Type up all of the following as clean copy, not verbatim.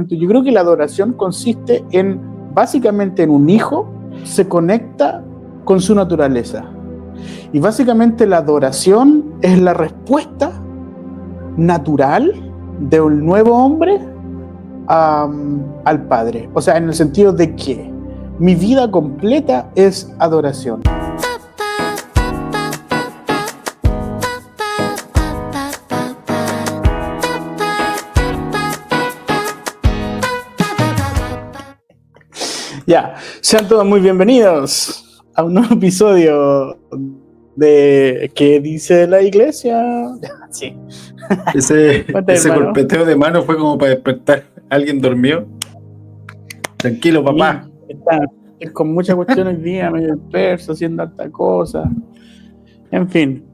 Yo creo que la adoración consiste básicamente en un hijo se conecta con su naturaleza. Y básicamente la adoración es la respuesta natural de un nuevo hombre al Padre. O sea, en el sentido de que mi vida completa es adoración. Ya, sean todos muy bienvenidos a un nuevo episodio de ¿Qué dice la iglesia? Sí. Ese golpeteo de mano fue como para despertar. ¿Alguien durmió? Tranquilo, papá. Sí, está con muchas cuestiones hoy día, medio disperso, haciendo harta cosa. En fin.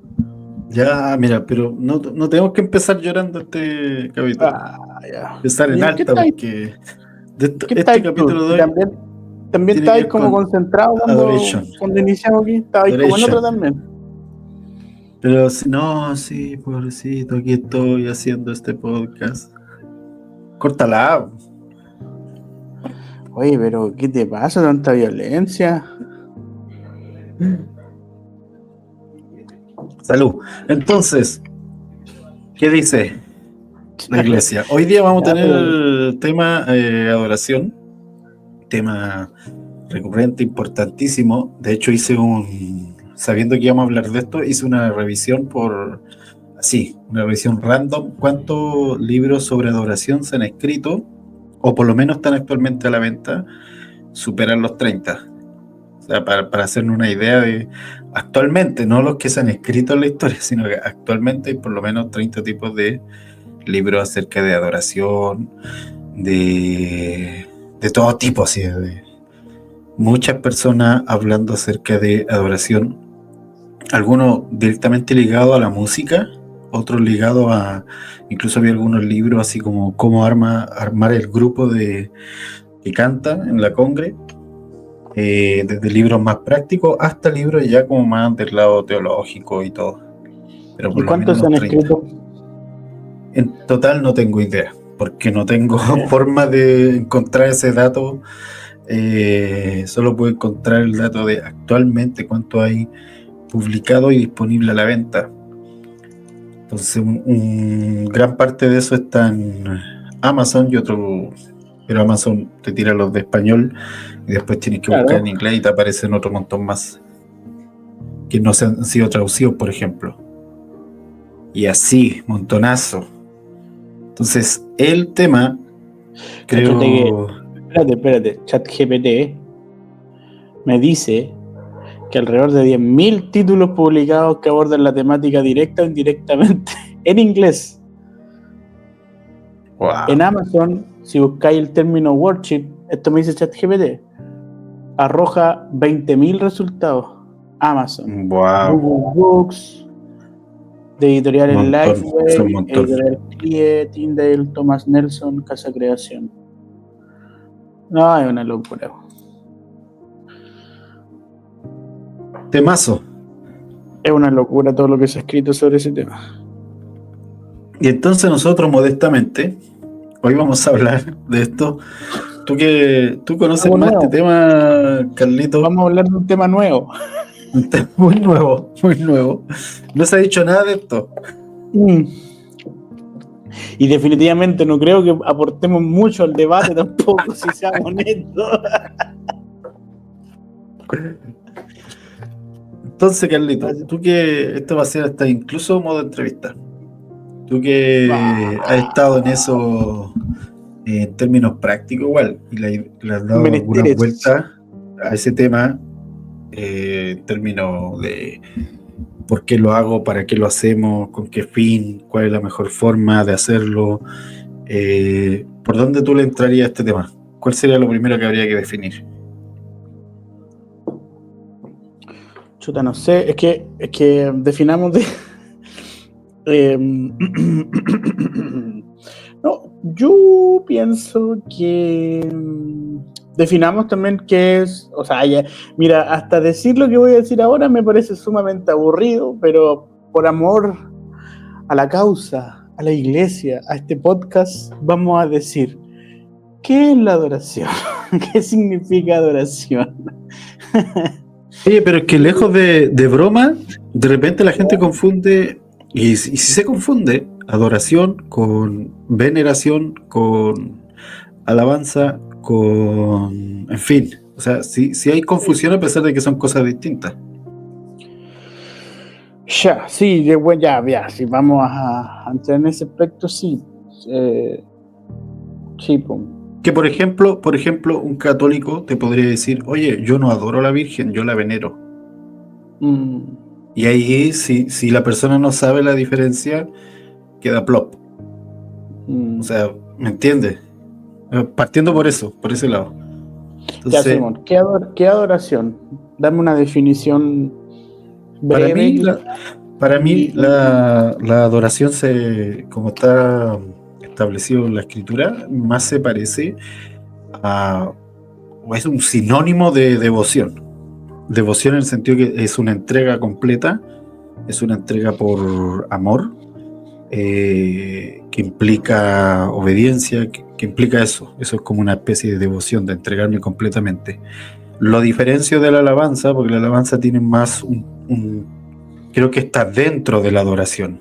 Ya, mira, pero no tenemos que empezar llorando este capítulo. Ya. Empezar en alta, porque este capítulo de hoy también estáis como concentrado cuando iniciamos aquí, estabais como en otro también. Pero sí, pobrecito, aquí estoy haciendo este podcast. Córtala. Oye, pero ¿qué te pasa? Tanta violencia. Salud. Entonces, ¿qué dice la iglesia? Hoy día vamos a tener el tema adoración, tema recurrente, importantísimo. De hecho, sabiendo que íbamos a hablar de esto, hice una revisión una revisión random. ¿Cuántos libros sobre adoración se han escrito? O por lo menos están actualmente a la venta, superan los 30. O sea, para hacernos una idea de actualmente, no los que se han escrito en la historia, sino que actualmente hay por lo menos 30 tipos de libros acerca de adoración, de todo tipo, así, de muchas personas hablando acerca de adoración, algunos directamente ligados a la música, otros ligados incluso había algunos libros así como cómo armar el grupo que canta en la congre, desde libros más prácticos hasta libros ya como más del lado teológico y todo. Pero por ¿Y cuántos se han escrito? En total no tengo idea, porque no tengo forma de encontrar ese dato. Solo puedo encontrar el dato de actualmente cuánto hay publicado y disponible a la venta. Entonces, gran parte de eso está en Amazon pero Amazon te tira los de español y después tienes que buscar en inglés y te aparecen otro montón más que no se han sido traducidos, por ejemplo. Y así, montonazo. Entonces, el tema, creo... Espérate, ChatGPT me dice que alrededor de 10.000 títulos publicados que abordan la temática directa o indirectamente en inglés. Wow. En Amazon, si buscáis el término worship, esto me dice ChatGPT, arroja 20.000 resultados. Amazon, wow. Google Books, de editoriales Lifeway, editorial CRIE, Tyndale, Thomas Nelson, Casa Creación. No, es una locura. Temazo. Es una locura todo lo que se ha escrito sobre ese tema. Y entonces nosotros modestamente hoy vamos a hablar de esto. Tú conoces más este tema, Carlito. Vamos a hablar de un tema nuevo. Un tema muy nuevo. No se ha dicho nada de esto. Y definitivamente no creo que aportemos mucho al debate tampoco, si seamos honestos. Entonces, Carlito, tú que esto va a ser hasta incluso modo entrevista. Tú que has estado en eso en términos prácticos igual, y le has dado alguna vuelta a ese tema en términos de por qué lo hago, para qué lo hacemos, con qué fin, cuál es la mejor forma de hacerlo. ¿Por dónde tú le entrarías a este tema? ¿Cuál sería lo primero que habría que definir? Chuta, no sé, es que definamos no, yo pienso que definamos también qué es, o sea, mira, hasta decir lo que voy a decir ahora me parece sumamente aburrido, pero por amor a la causa, a la iglesia, a este podcast, vamos a decir ¿qué es la adoración? ¿Qué significa adoración? Oye, pero es que lejos de broma, de repente la gente confunde, y si se confunde, adoración con veneración, con alabanza, con... En fin, o sea, si hay confusión a pesar de que son cosas distintas. Ya, sí, ya, si vamos a entrar en ese aspecto, sí. Sí, pues. Que por ejemplo, un católico te podría decir, oye, yo no adoro a la Virgen, yo la venero. Y ahí, si la persona no sabe la diferencia, queda plop. O sea, ¿me entiendes? Partiendo por eso, por ese lado. Entonces, ya, Simón, ¿qué adoración? Dame una definición breve. para mí la adoración, como está establecido en la escritura, más se parece a, o es un sinónimo de devoción. Devoción en el sentido que es una entrega completa, es una entrega por amor, que implica obediencia, que implica eso. Eso es como una especie de devoción, de entregarme completamente. Lo diferencio de la alabanza, porque la alabanza tiene más creo que está dentro de la adoración,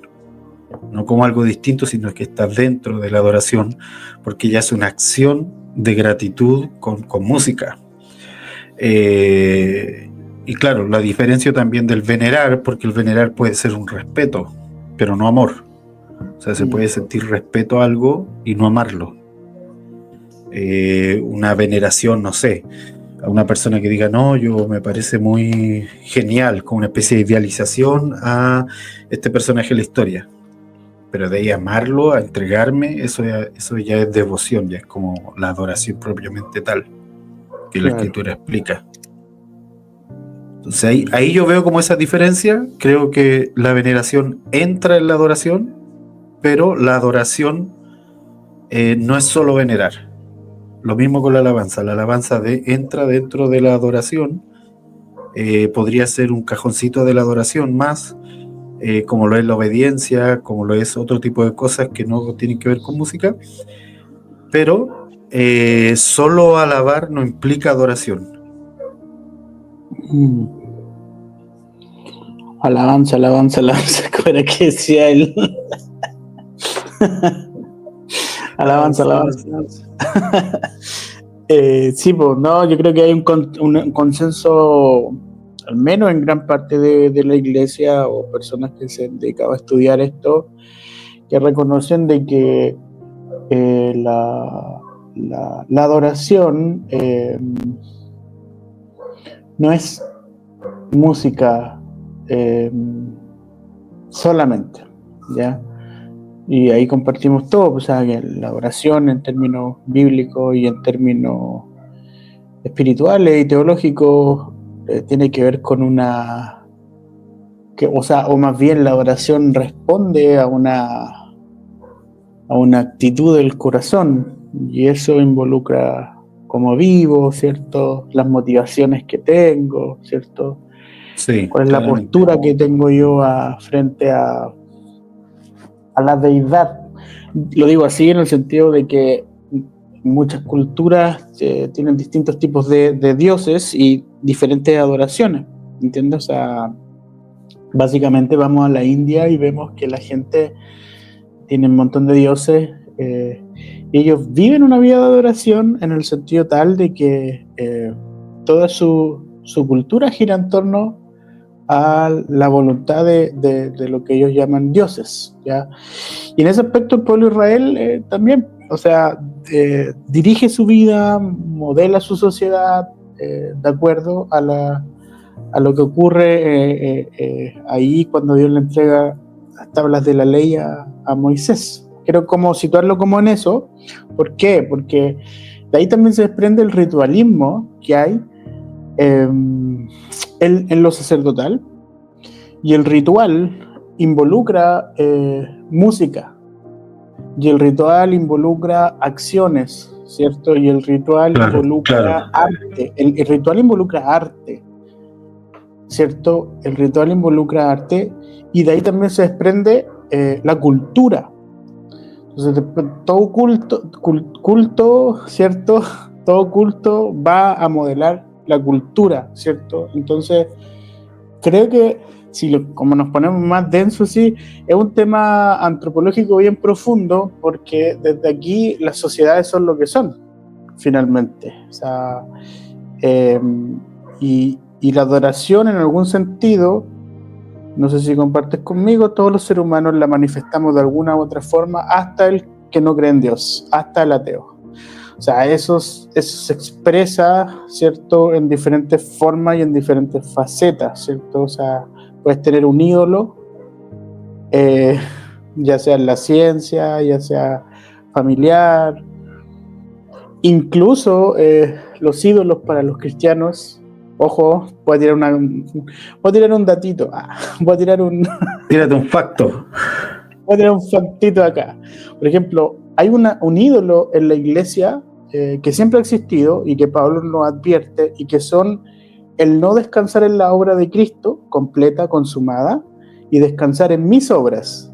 no como algo distinto, sino que está dentro de la adoración, porque ya es una acción de gratitud con música. Y claro, la diferencia también del venerar, porque el venerar puede ser un respeto, pero no amor. O sea, se puede sentir respeto a algo y no amarlo. Una veneración, no sé, a una persona que diga, no, yo me parece muy genial, como una especie de idealización a este personaje de la historia. Pero de ahí amarlo, a entregarme, eso ya es devoción, ya es como la adoración propiamente tal, que la escritura explica. Entonces ahí yo veo como esa diferencia. Creo que la veneración entra en la adoración, pero la adoración no es solo venerar. Lo mismo con la alabanza. La alabanza entra dentro de la adoración. Podría ser un cajoncito de la adoración más, como lo es la obediencia, como lo es otro tipo de cosas que no tienen que ver con música. Pero solo alabar no implica adoración. Alabanza, como era que decía él. alabanza. Sí, pues no, yo creo que hay un consenso, al menos en gran parte de la iglesia o personas que se han dedicado a estudiar esto, que reconocen de que la adoración no es música solamente, ¿ya? Y ahí compartimos todo, o sea, que la oración en términos bíblicos y en términos espirituales y teológicos tiene que ver con o más bien la oración responde a una actitud del corazón, y eso involucra cómo vivo, ¿cierto? Las motivaciones que tengo, ¿cierto? Sí, ¿Cuál es la postura que tengo yo frente a la deidad? Lo digo así en el sentido de que muchas culturas tienen distintos tipos de dioses y diferentes adoraciones, ¿entiendes? O sea, básicamente vamos a la India y vemos que la gente tiene un montón de dioses y ellos viven una vida de adoración en el sentido tal de que toda su cultura gira en torno a la voluntad de lo que ellos llaman dioses, ¿ya? Y en ese aspecto el pueblo de Israel también, o sea, dirige su vida, modela su sociedad de acuerdo a lo que ocurre ahí cuando Dios le entrega las tablas de la ley a Moisés. Quiero como situarlo como en eso. ¿Por qué? Porque de ahí también se desprende el ritualismo que hay en lo sacerdotal, y el ritual involucra música, y el ritual involucra acciones, ¿cierto? Y el ritual involucra arte. El ritual involucra arte, ¿cierto? El ritual involucra arte, y de ahí también se desprende la cultura. Entonces, todo culto, ¿cierto? Todo culto va a modelar la cultura, ¿cierto? Entonces, creo que como nos ponemos más densos, sí, es un tema antropológico bien profundo, porque desde aquí las sociedades son lo que son, finalmente. O sea, eh, y la adoración en algún sentido, no sé si compartes conmigo, todos los seres humanos la manifestamos de alguna u otra forma, hasta el que no cree en Dios, hasta el ateo. O sea, eso se expresa, ¿cierto?, en diferentes formas y en diferentes facetas, ¿cierto? O sea, puedes tener un ídolo, ya sea en la ciencia, ya sea familiar, incluso los ídolos para los cristianos. Ojo, voy a tirar un datito, voy a tirar Tírate un facto. voy a tirar un factito acá. Por ejemplo, hay un ídolo en la iglesia que siempre ha existido y que Pablo nos advierte, y que son el no descansar en la obra de Cristo completa, consumada, y descansar en mis obras.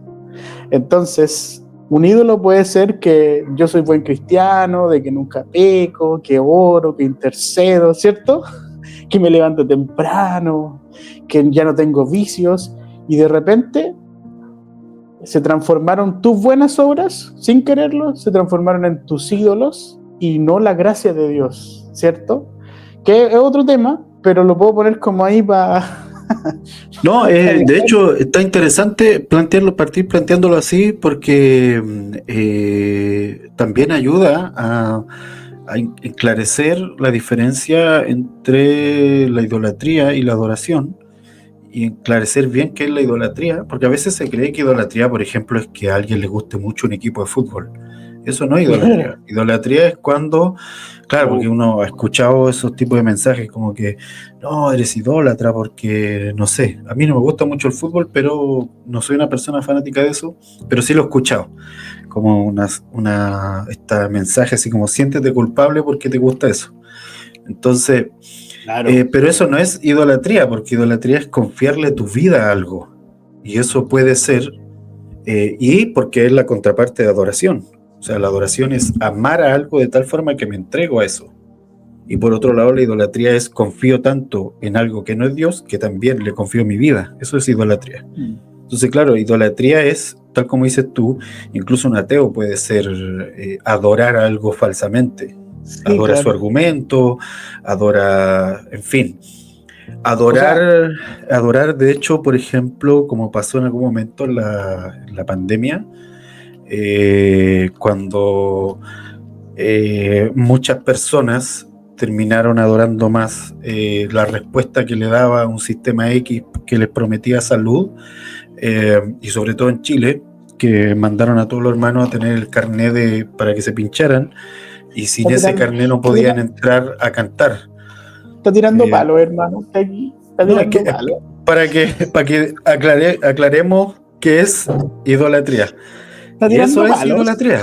Entonces, un ídolo puede ser que yo soy buen cristiano, de que nunca peco, que oro, que intercedo, ¿cierto? Que me levanto temprano, que ya no tengo vicios, y de repente se transformaron tus buenas obras, sin quererlo, se transformaron en tus ídolos y no la gracia de Dios, ¿cierto? Que es otro tema, pero lo puedo poner como ahí para... No, de hecho está interesante partir planteándolo así, porque también ayuda a esclarecer la diferencia entre la idolatría y la adoración, y esclarecer bien qué es la idolatría, porque a veces se cree que idolatría, por ejemplo, es que a alguien le guste mucho un equipo de fútbol. Eso no es idolatría. Idolatría es cuando, claro, porque uno ha escuchado esos tipos de mensajes como que, no, eres idólatra porque, no sé, a mí no me gusta mucho el fútbol, pero no soy una persona fanática de eso, pero sí lo he escuchado, como este mensaje así como, siéntete culpable porque te gusta eso. Entonces, Claro. pero eso no es idolatría, porque idolatría es confiarle tu vida a algo, y eso puede ser, y porque es la contraparte de adoración. O sea, la adoración es amar a algo de tal forma que me entrego a eso. Y por otro lado, la idolatría es confío tanto en algo que no es Dios, que también le confío mi vida. Eso es idolatría. Entonces, claro, idolatría es, tal como dices tú, incluso un ateo puede ser adorar algo falsamente. Sí, adora, claro, su argumento, adora, en fin. Adorar, de hecho, por ejemplo, como pasó en algún momento en la pandemia, cuando muchas personas terminaron adorando más la respuesta que le daba un sistema X que les prometía salud, y sobre todo en Chile, que mandaron a todos los hermanos a tener el carnet para que se pincharan, y sin ese carnet no podían entrar a cantar. Está tirando palo, hermano. Está aquí. Está tirando palo. Para que aclaremos qué es idolatría. Y eso es idolatría.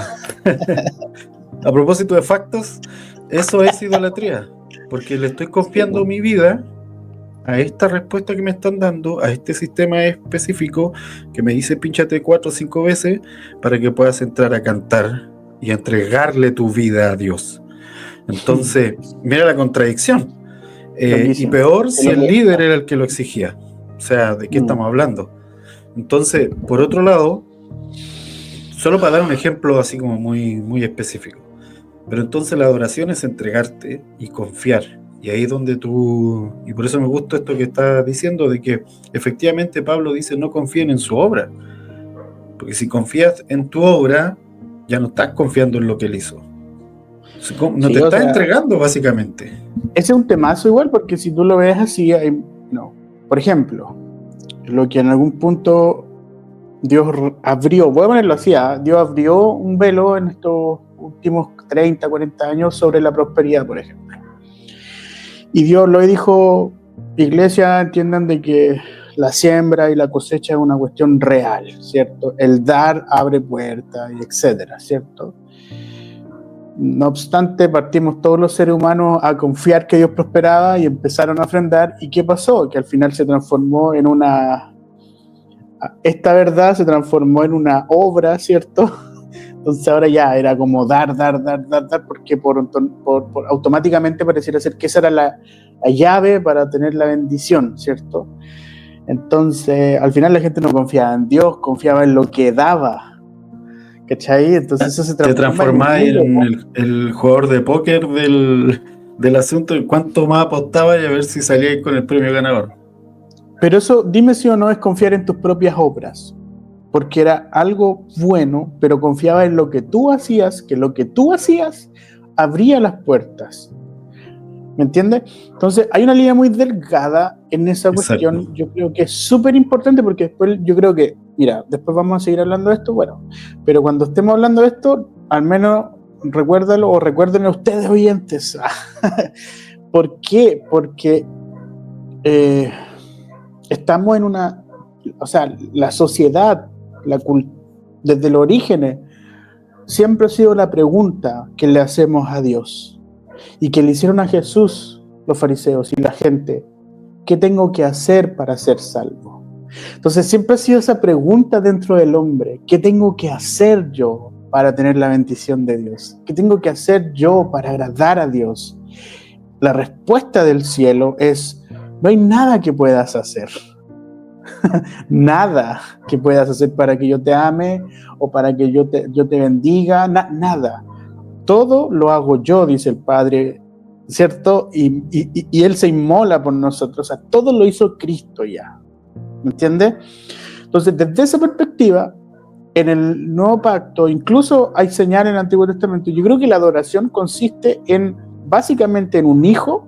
A propósito de factos, eso es idolatría. Porque le estoy confiando mi vida a esta respuesta que me están dando, a este sistema específico que me dice pínchate 4 o 5 veces para que puedas entrar a cantar y a entregarle tu vida a Dios. Entonces, mira la contradicción. Y peor si el líder era el que lo exigía. O sea, ¿de qué estamos hablando? Entonces, por otro lado, solo para dar un ejemplo así como muy, muy específico, pero entonces la adoración es entregarte y confiar. Y ahí es donde y por eso me gusta esto que estás diciendo, de que efectivamente Pablo dice no confíen en su obra, porque si confías en tu obra, ya no estás confiando en lo que él hizo. No sí, te estás entregando, básicamente. Ese es un temazo igual, porque si tú lo ves así, no. Por ejemplo, lo que en algún punto Dios abrió, voy a ponerlo así, Dios abrió un velo en estos últimos 30, 40 años sobre la prosperidad, por ejemplo. Y Dios lo dijo, iglesia, entiendan de que la siembra y la cosecha es una cuestión real, ¿cierto? El dar abre puertas, y etcétera, ¿cierto? No obstante, partimos todos los seres humanos a confiar que Dios prosperaba y empezaron a ofrendar. ¿Y qué pasó? Que al final se transformó en esta verdad se transformó en una obra, ¿cierto? Entonces ahora ya era como dar, porque automáticamente pareciera ser que esa era la llave para tener la bendición, ¿cierto? Entonces al final la gente no confiaba en Dios, confiaba en lo que daba, ¿cachai? Entonces eso se Te transformás en en el jugador de póker del asunto, en cuánto más apostaba y a ver si salíais con el premio ganador. Pero eso, dime si o no, es confiar en tus propias obras, porque era algo bueno, pero confiaba en lo que tú hacías, que lo que tú hacías abría las puertas. ¿Me entiendes? Entonces hay una línea muy delgada en esa Exacto. cuestión. Yo creo que es súper importante porque después yo creo que, mira, después vamos a seguir hablando de esto, bueno, pero cuando estemos hablando de esto, al menos recuérdalo o recuérdenlo ustedes oyentes. ¿Por qué? Porque estamos en una, o sea, la sociedad, desde el origen, siempre ha sido la pregunta que le hacemos a Dios y que le hicieron a Jesús los fariseos y la gente: ¿qué tengo que hacer para ser salvo? Entonces siempre ha sido esa pregunta dentro del hombre: ¿qué tengo que hacer yo para tener la bendición de Dios? ¿Qué tengo que hacer yo para agradar a Dios? La respuesta del cielo es: no hay nada que puedas hacer. Nada que puedas hacer para que yo te ame o para que yo te bendiga, nada. Todo lo hago yo, dice el Padre, ¿cierto? Y Él se inmola por nosotros. O sea, todo lo hizo Cristo ya. ¿Me entiendes? Entonces, desde esa perspectiva, en el Nuevo Pacto, incluso hay señales en el Antiguo Testamento. Yo creo que la adoración consiste básicamente en un hijo,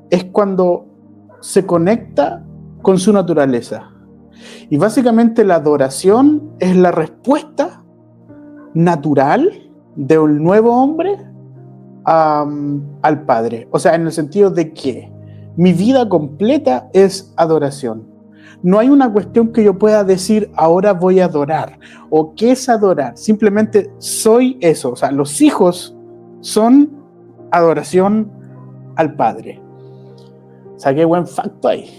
es cuando se conecta con su naturaleza. Y básicamente la adoración es la respuesta natural de un nuevo hombre al Padre. O sea, en el sentido de que mi vida completa es adoración. No hay una cuestión que yo pueda decir: ahora voy a adorar, o qué es adorar. Simplemente soy eso. O sea, los hijos son adoración al Padre. O sea, qué buen facto ahí.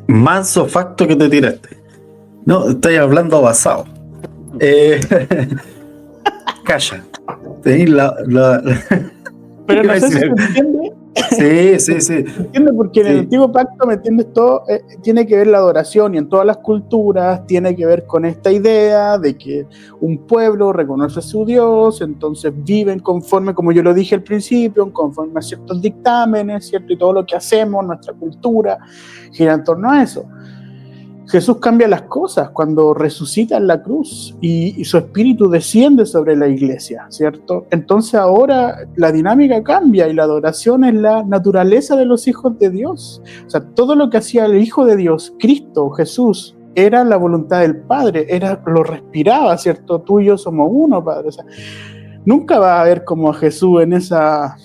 Manso facto que te tiraste. No, estáis hablando basado. Calla. Pero no sé si se entiende. Sí. ¿Se entiende? Porque en el Antiguo Pacto, ¿me entiendes? Todo tiene que ver la adoración, y en todas las culturas tiene que ver con esta idea de que un pueblo reconoce a su Dios, entonces viven conforme, como yo lo dije al principio, conforme a ciertos dictámenes, ¿cierto? Y todo lo que hacemos, nuestra cultura, gira en torno a eso. Jesús cambia las cosas cuando resucita en la cruz y su espíritu desciende sobre la iglesia, ¿cierto? Entonces ahora la dinámica cambia y la adoración es la naturaleza de los hijos de Dios. O sea, todo lo que hacía el Hijo de Dios, Cristo, Jesús, era la voluntad del Padre, lo respiraba, ¿cierto? Tú y yo somos uno, Padre. O sea, nunca va a haber como a Jesús en esa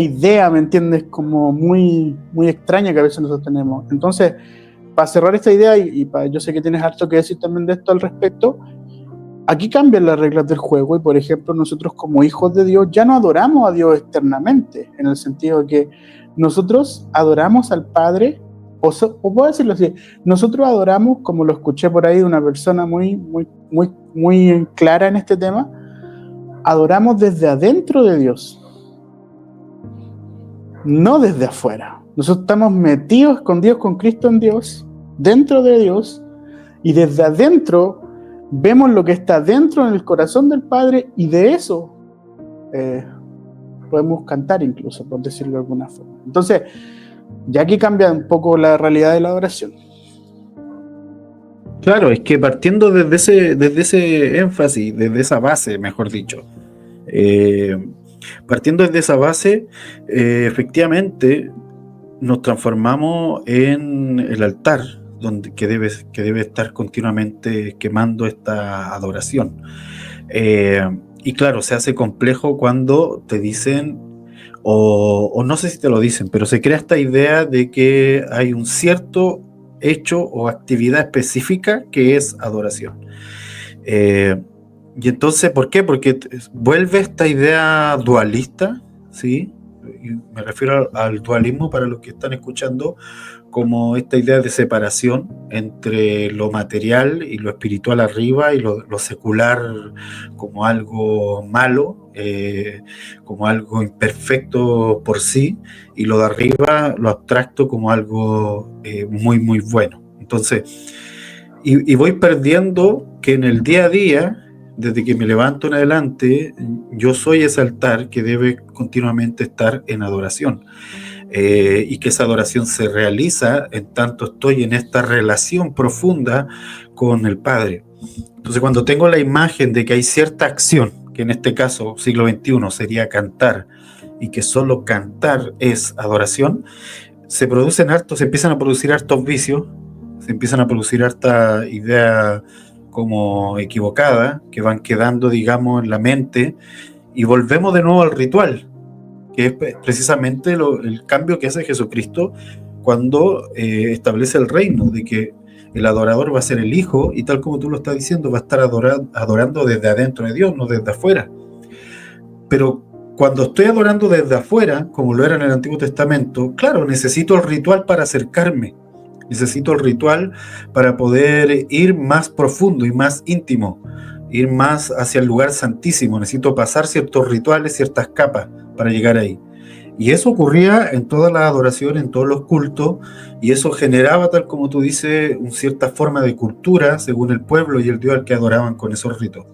idea, ¿me entiendes? Como muy, muy extraña que a veces nosotros tenemos. Entonces, para cerrar esta idea, yo sé que tienes harto que decir también de esto al respecto, aquí cambian las reglas del juego y, por ejemplo, nosotros como hijos de Dios ya no adoramos a Dios externamente, en el sentido de que nosotros adoramos al Padre, o puedo decirlo así, nosotros adoramos, como lo escuché por ahí de una persona muy, muy, muy, muy clara en este tema, adoramos desde adentro de Dios, no desde afuera. Nosotros estamos metidos, escondidos con Cristo en Dios, dentro de Dios, y desde adentro vemos lo que está dentro en el corazón del Padre, y de eso podemos cantar incluso, por decirlo de alguna forma. Entonces, ya aquí cambia un poco la realidad de la adoración. Claro, es que partiendo desde ese énfasis, desde esa base, mejor dicho, partiendo desde esa base, efectivamente nos transformamos en el altar que debe estar continuamente quemando esta adoración. Y claro, se hace complejo cuando te dicen, o no sé si te lo dicen, pero se crea esta idea de que hay un cierto hecho o actividad específica que es adoración. Y entonces, ¿por qué? Porque vuelve esta idea dualista, ¿sí? y me refiero al dualismo para los que están escuchando, como esta idea de separación entre lo material y lo espiritual arriba y lo secular como algo malo, como algo imperfecto por sí, y lo de arriba, lo abstracto, como algo muy, muy bueno. Entonces, y voy perdiendo que en el día a día, desde que me levanto en adelante, yo soy ese altar que debe continuamente estar en adoración. Y que esa adoración se realiza en tanto estoy en esta relación profunda con el Padre. Entonces, cuando tengo la imagen de que hay cierta acción, que en este caso, siglo XXI, sería cantar, y que solo cantar es adoración, se empiezan a producir hartos vicios, se empiezan a producir harta idea como equivocada, que van quedando, digamos, en la mente, y volvemos de nuevo al ritual, que es precisamente el cambio que hace Jesucristo cuando establece el reino, de que el adorador va a ser el Hijo, y tal como tú lo estás diciendo, va a estar adorando desde adentro de Dios, no desde afuera. Pero cuando estoy adorando desde afuera, como lo era en el Antiguo Testamento, claro, necesito el ritual para acercarme, necesito el ritual para poder ir más profundo y más íntimo, ir más hacia el lugar santísimo, necesito pasar ciertos rituales, ciertas capas para llegar ahí. Y eso ocurría en toda la adoración, en todos los cultos, y eso generaba, tal como tú dices, una cierta forma de cultura según el pueblo y el Dios al que adoraban con esos ritos.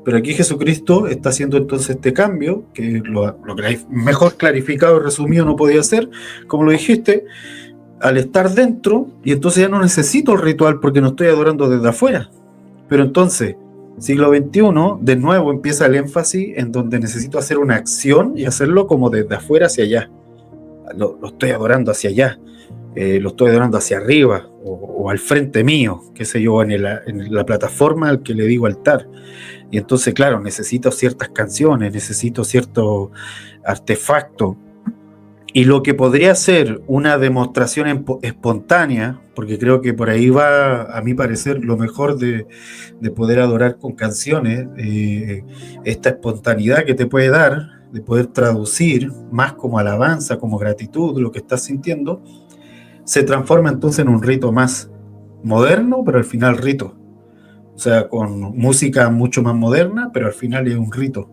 Pero aquí Jesucristo está haciendo entonces este cambio, que lo que mejor clarificado y resumido no podía ser, como lo dijiste, al estar dentro, y entonces ya no necesito el ritual porque no estoy adorando desde afuera. Pero entonces, siglo XXI, de nuevo empieza el énfasis en donde necesito hacer una acción y hacerlo como desde afuera hacia allá. Lo estoy adorando hacia allá, lo estoy adorando hacia arriba o al frente mío, qué sé yo, en la plataforma al que le digo altar. Y entonces, claro, necesito ciertas canciones, necesito cierto artefacto. Y lo que podría ser una demostración espontánea, porque creo que por ahí va, a mi parecer, lo mejor de poder adorar con canciones, esta espontaneidad que te puede dar, de poder traducir más como alabanza, como gratitud, lo que estás sintiendo, se transforma entonces en un rito más moderno, pero al final rito. O sea, con música mucho más moderna, pero al final es un rito.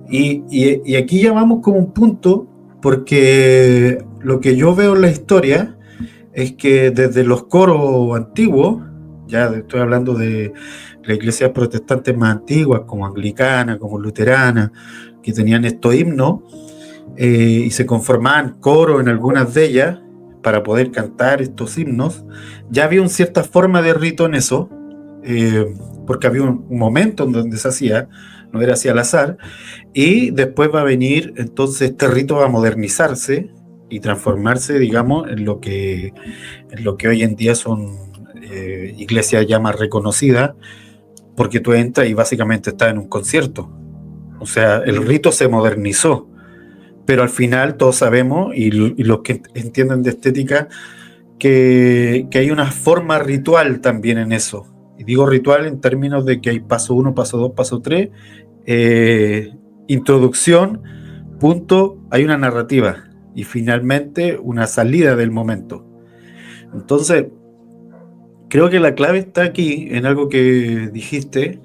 Y aquí ya vamos como un punto, porque lo que yo veo en la historia es que desde los coros antiguos, ya estoy hablando de las iglesias protestantes más antiguas, como anglicana, como luterana, que tenían estos himnos, y se conformaban coros en algunas de ellas para poder cantar estos himnos, ya había una cierta forma de rito en eso, porque había un momento en donde se hacía, no era así al azar, y después va a venir, entonces este rito va a modernizarse y transformarse, digamos, en lo que hoy en día son iglesias ya más reconocidas, porque tú entras y básicamente estás en un concierto. O sea, el rito se modernizó, pero al final todos sabemos, y los que entienden de estética, que hay una forma ritual también en eso. Y digo ritual en términos de que hay paso 1, paso 2, paso 3, introducción, punto, hay una narrativa y finalmente una salida del momento. Entonces, creo que la clave está aquí en algo que dijiste,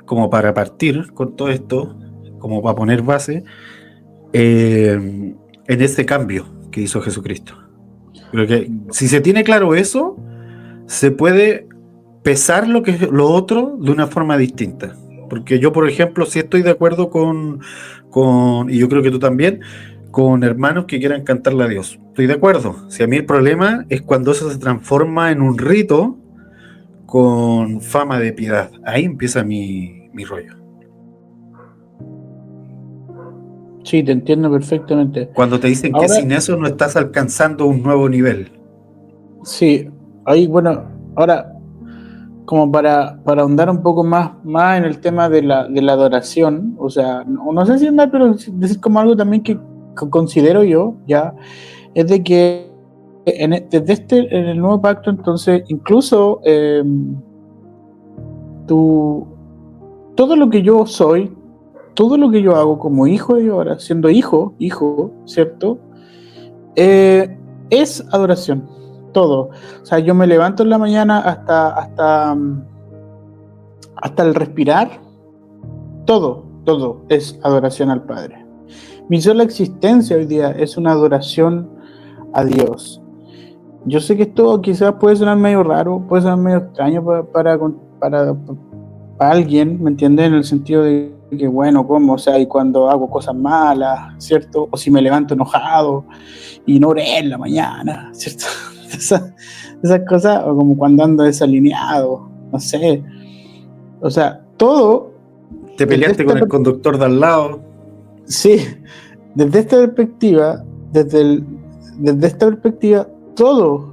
como para partir con todo esto, como para poner base, en ese cambio que hizo Jesucristo. Creo que si se tiene claro eso, se puede pesar lo otro de una forma distinta. Porque yo, por ejemplo, sí estoy de acuerdo y yo creo que tú también, con hermanos que quieran cantarle a Dios. Estoy de acuerdo. Si a mí el problema es cuando eso se transforma en un rito con fama de piedad. Ahí empieza mi rollo. Sí, te entiendo perfectamente. Cuando te dicen que sin eso no estás alcanzando un nuevo nivel. Sí, ahí, bueno, ahora, como para ahondar un poco más en el tema de la adoración, o sea, no sé si andar, pero decir como algo también que considero yo, ya, es de que desde en el nuevo pacto, entonces, incluso todo lo que yo soy, todo lo que yo hago como hijo de ahora, siendo hijo, ¿cierto? Es adoración, todo. O sea, yo me levanto en la mañana hasta el respirar, todo es adoración al Padre. Mi sola existencia hoy día es una adoración a Dios. Yo sé que esto quizás puede sonar medio raro, puede sonar medio extraño para alguien, ¿me entiendes? En el sentido de que, bueno, ¿cómo? O sea, y cuando hago cosas malas, ¿cierto? O si me levanto enojado y no oré en la mañana, ¿cierto? Esas cosas, o como cuando ando desalineado, no sé. O sea, todo... Te peleaste con el conductor de al lado. Sí, desde esta perspectiva, desde esta perspectiva, todo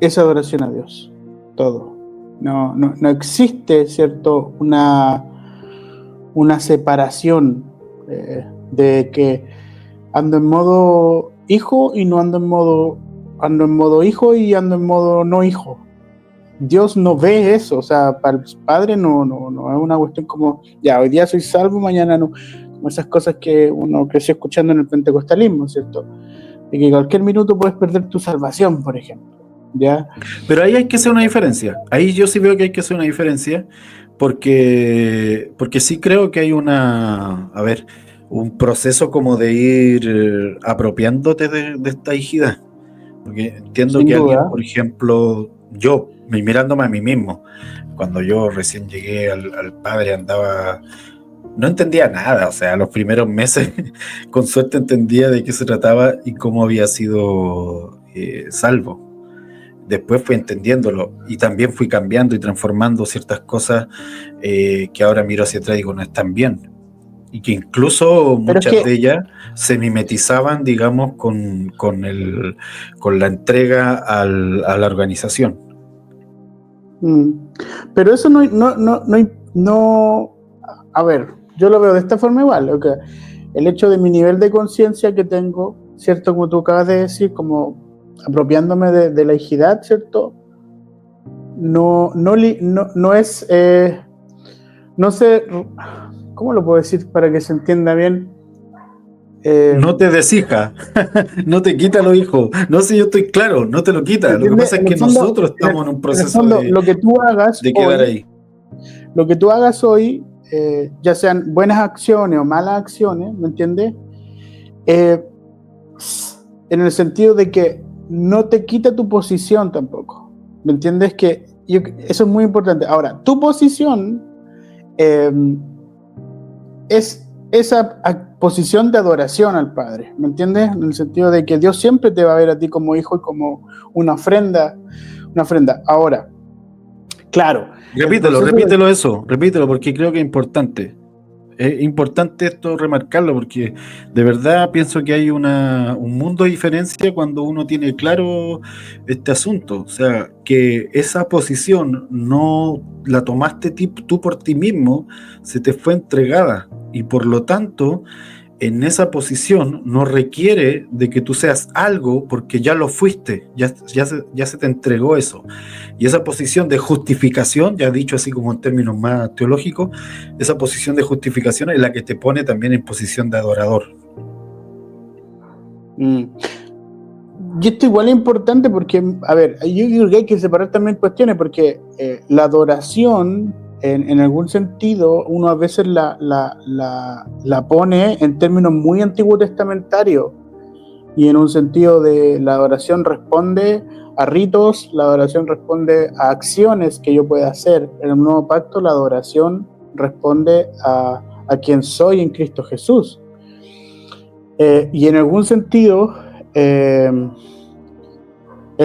es adoración a Dios. Todo. No existe, ¿cierto? Una separación de que ando en modo hijo y no ando en modo hijo y ando en modo no hijo. Dios no ve eso, o sea, para el Padre no es una cuestión como, ya, hoy día soy salvo, mañana no, como esas cosas que uno creció escuchando en el pentecostalismo, ¿cierto? De que cualquier minuto puedes perder tu salvación, por ejemplo, ¿ya? Pero ahí hay que hacer una diferencia, ahí yo sí veo que hay que hacer una diferencia, porque sí creo que hay un proceso como de ir apropiándote de esta hijidad, porque entiendo Sin que duda. alguien, por ejemplo, yo, mirándome a mí mismo, cuando yo recién llegué al Padre no entendía nada, o sea, los primeros meses con suerte entendía de qué se trataba y cómo había sido salvo. Después fui entendiéndolo y también fui cambiando y transformando ciertas cosas que ahora miro hacia atrás y digo no están bien, y que incluso muchas de ellas se mimetizaban, digamos, con la entrega a la organización. Pero eso no, a ver, yo lo veo de esta forma igual, okay. El hecho de mi nivel de conciencia que tengo, ¿cierto? Como tú acabas de decir, como apropiándome de la hijidad, ¿cierto? No es, no sé, ¿cómo lo puedo decir para que se entienda bien? No te deshija, no te quita los hijos. No sé, yo estoy claro, no te lo quita. Lo que pasa es que nosotros estamos en un proceso lo que tú hagas de quedar ahí. Lo que tú hagas hoy, ya sean buenas acciones o malas acciones, ¿me entiendes? En el sentido de que no te quita tu posición tampoco, ¿me entiendes? Eso es muy importante. Ahora, tu posición es esa posición de adoración al Padre, ¿me entiendes? En el sentido de que Dios siempre te va a ver a ti como hijo y como una ofrenda. Ahora, claro. Repítelo porque creo que es importante. Es importante esto remarcarlo porque de verdad pienso que hay un mundo de diferencia cuando uno tiene claro este asunto. O sea, que esa posición no la tomaste tú por ti mismo, se te fue entregada y por lo tanto en esa posición no requiere de que tú seas algo porque ya lo fuiste, ya se te entregó eso. Y esa posición de justificación, ya dicho así como en términos más teológicos, esa posición de justificación es la que te pone también en posición de adorador. Y esto igual es importante porque, a ver, yo creo que hay que separar también cuestiones porque la adoración, en algún sentido, uno a veces la pone en términos muy antiguo testamentarios y en un sentido de la adoración responde a ritos, la adoración responde a acciones que yo pueda hacer. En el nuevo pacto la adoración responde a quien soy en Cristo Jesús. Y en algún sentido, el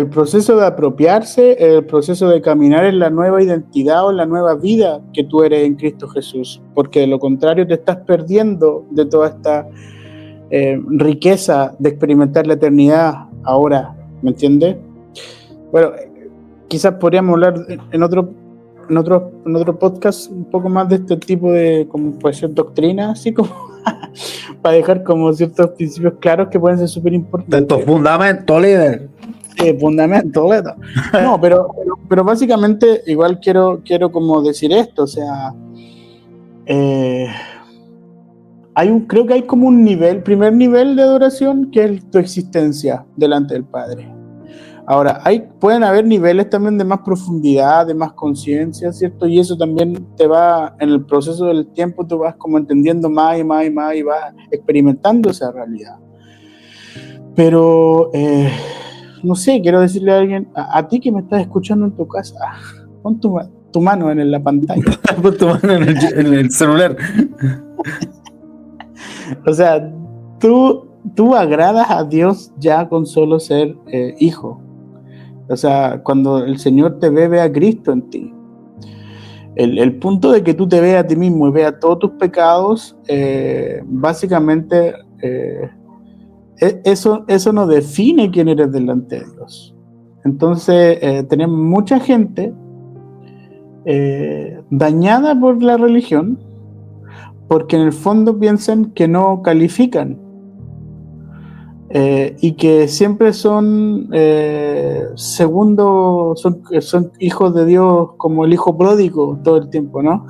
proceso de apropiarse, el proceso de caminar en la nueva identidad o en la nueva vida que tú eres en Cristo Jesús, porque de lo contrario te estás perdiendo de toda esta riqueza de experimentar la eternidad ahora, ¿me entiendes? Bueno, quizás podríamos hablar en otro podcast un poco más de este tipo de, como puede ser doctrina, así como para dejar como ciertos principios claros que pueden ser súper importantes. Estos fundamentos, líder. Sí, fundamentos, líder. No, pero básicamente igual quiero como decir esto, o sea, creo que hay como un primer nivel de adoración, que es tu existencia delante del Padre. Ahora, pueden haber niveles también de más profundidad, de más conciencia, ¿cierto? Y eso también en el proceso del tiempo, tú vas como entendiendo más y más y más y vas experimentando esa realidad. Pero, no sé, quiero decirle a alguien, a ti que me estás escuchando en tu casa, pon tu mano en la pantalla. Pon tu mano en el celular. O sea, tú agradas a Dios ya con solo ser hijo. O sea, cuando el Señor te ve a Cristo en ti. El punto de que tú te veas a ti mismo y veas todos tus pecados, básicamente eso no define quién eres delante de Dios. Entonces, tenemos mucha gente dañada por la religión, porque en el fondo piensan que no califican. Y que siempre son son hijos de Dios, como el hijo pródigo todo el tiempo, ¿no?